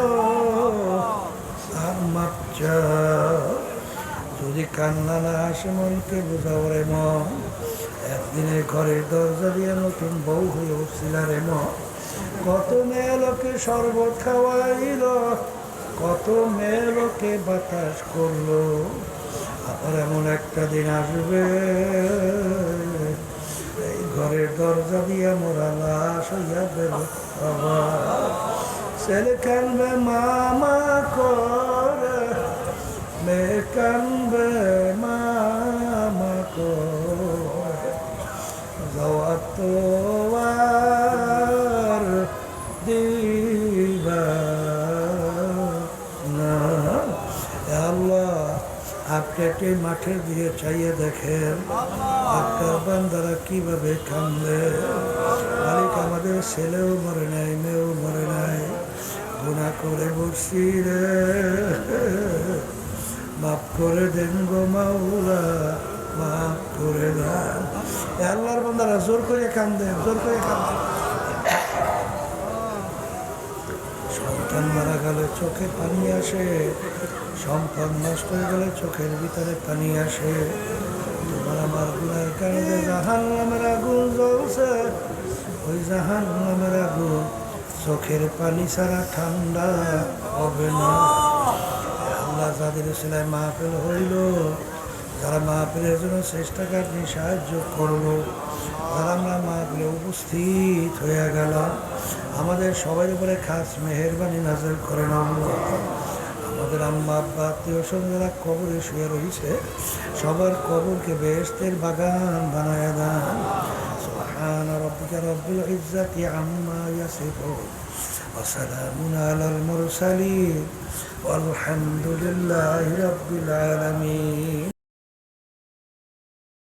আর মাপ চাও। যদি কান্না না আসে মনকে বোঝাও রে মন, একদিনে ঘরের দরজা দিয়ে নতুন বউ হয়ে উঠছিল রে মন। কত মেয়ে লোকে শরবত খাওয়াইল, কত মেয়ে লোকে বাতাস করলো, আবার এমন একটা দিন আসবে এই ঘরের দরজা দিয়ে মোরা লাশ হইয়া বেরো। বাবা ছেলে কানবে মামা করে, মেয়ে কানবে মামা করে, যাওয়া তো আর দিবা না। আল্লাহ আপনি একটি মাঠের দিকে চাইয়ে দেখেন আপনার বান্দারা কিভাবে কান্দে। মালিক আমাদের ছেলেও মরে নাই, মেয়েও মরে নাই, গুনাহ করে বসছি রে, মাফ করে দেন গো মাওলা, মাফ করে দেন। আল্লাহর বান্দারা জোর করে কান্দেন, জোর করে কান্দেন। সন্তান মারা গেলে চোখে পানি আসে, সম্পদ নষ্ট হয়ে গেলে চোখের ভিতরে পানি আসে। তোমার আমার গুনার কারণে জাহান্নামের আগুন জ্বলছে, ওই জাহান্নামের আগুন চোখের পানি ছাড়া ঠান্ডা হবে না। আল্লাহ যাদের ছেলে মাহফিল হইল, যারা মাহফিলের জন্য চেষ্টা কাটনি সাহায্য করলো, যারা আমরা মাহফিলে উপস্থিত হয়ে গেলাম, আমাদের সবার উপরে খাস মেহেরবানি নাজেল করেন আল্লাহ। আমাদের আম্মা আব্বা আত্মীয় স্বজন যারা কবরে শুয়ে রয়েছে, সবার কবরকে বেহেশতের বাগান বানায় দেন। সুবহান রাব্বিকা রব্বিল ইজ্জাতি আম্মা ইয়াসিফুন ওয়া সালামুন আলাল মুরসালিন ওয়ালহামদুলিল্লাহি রাব্বিল আলামিন।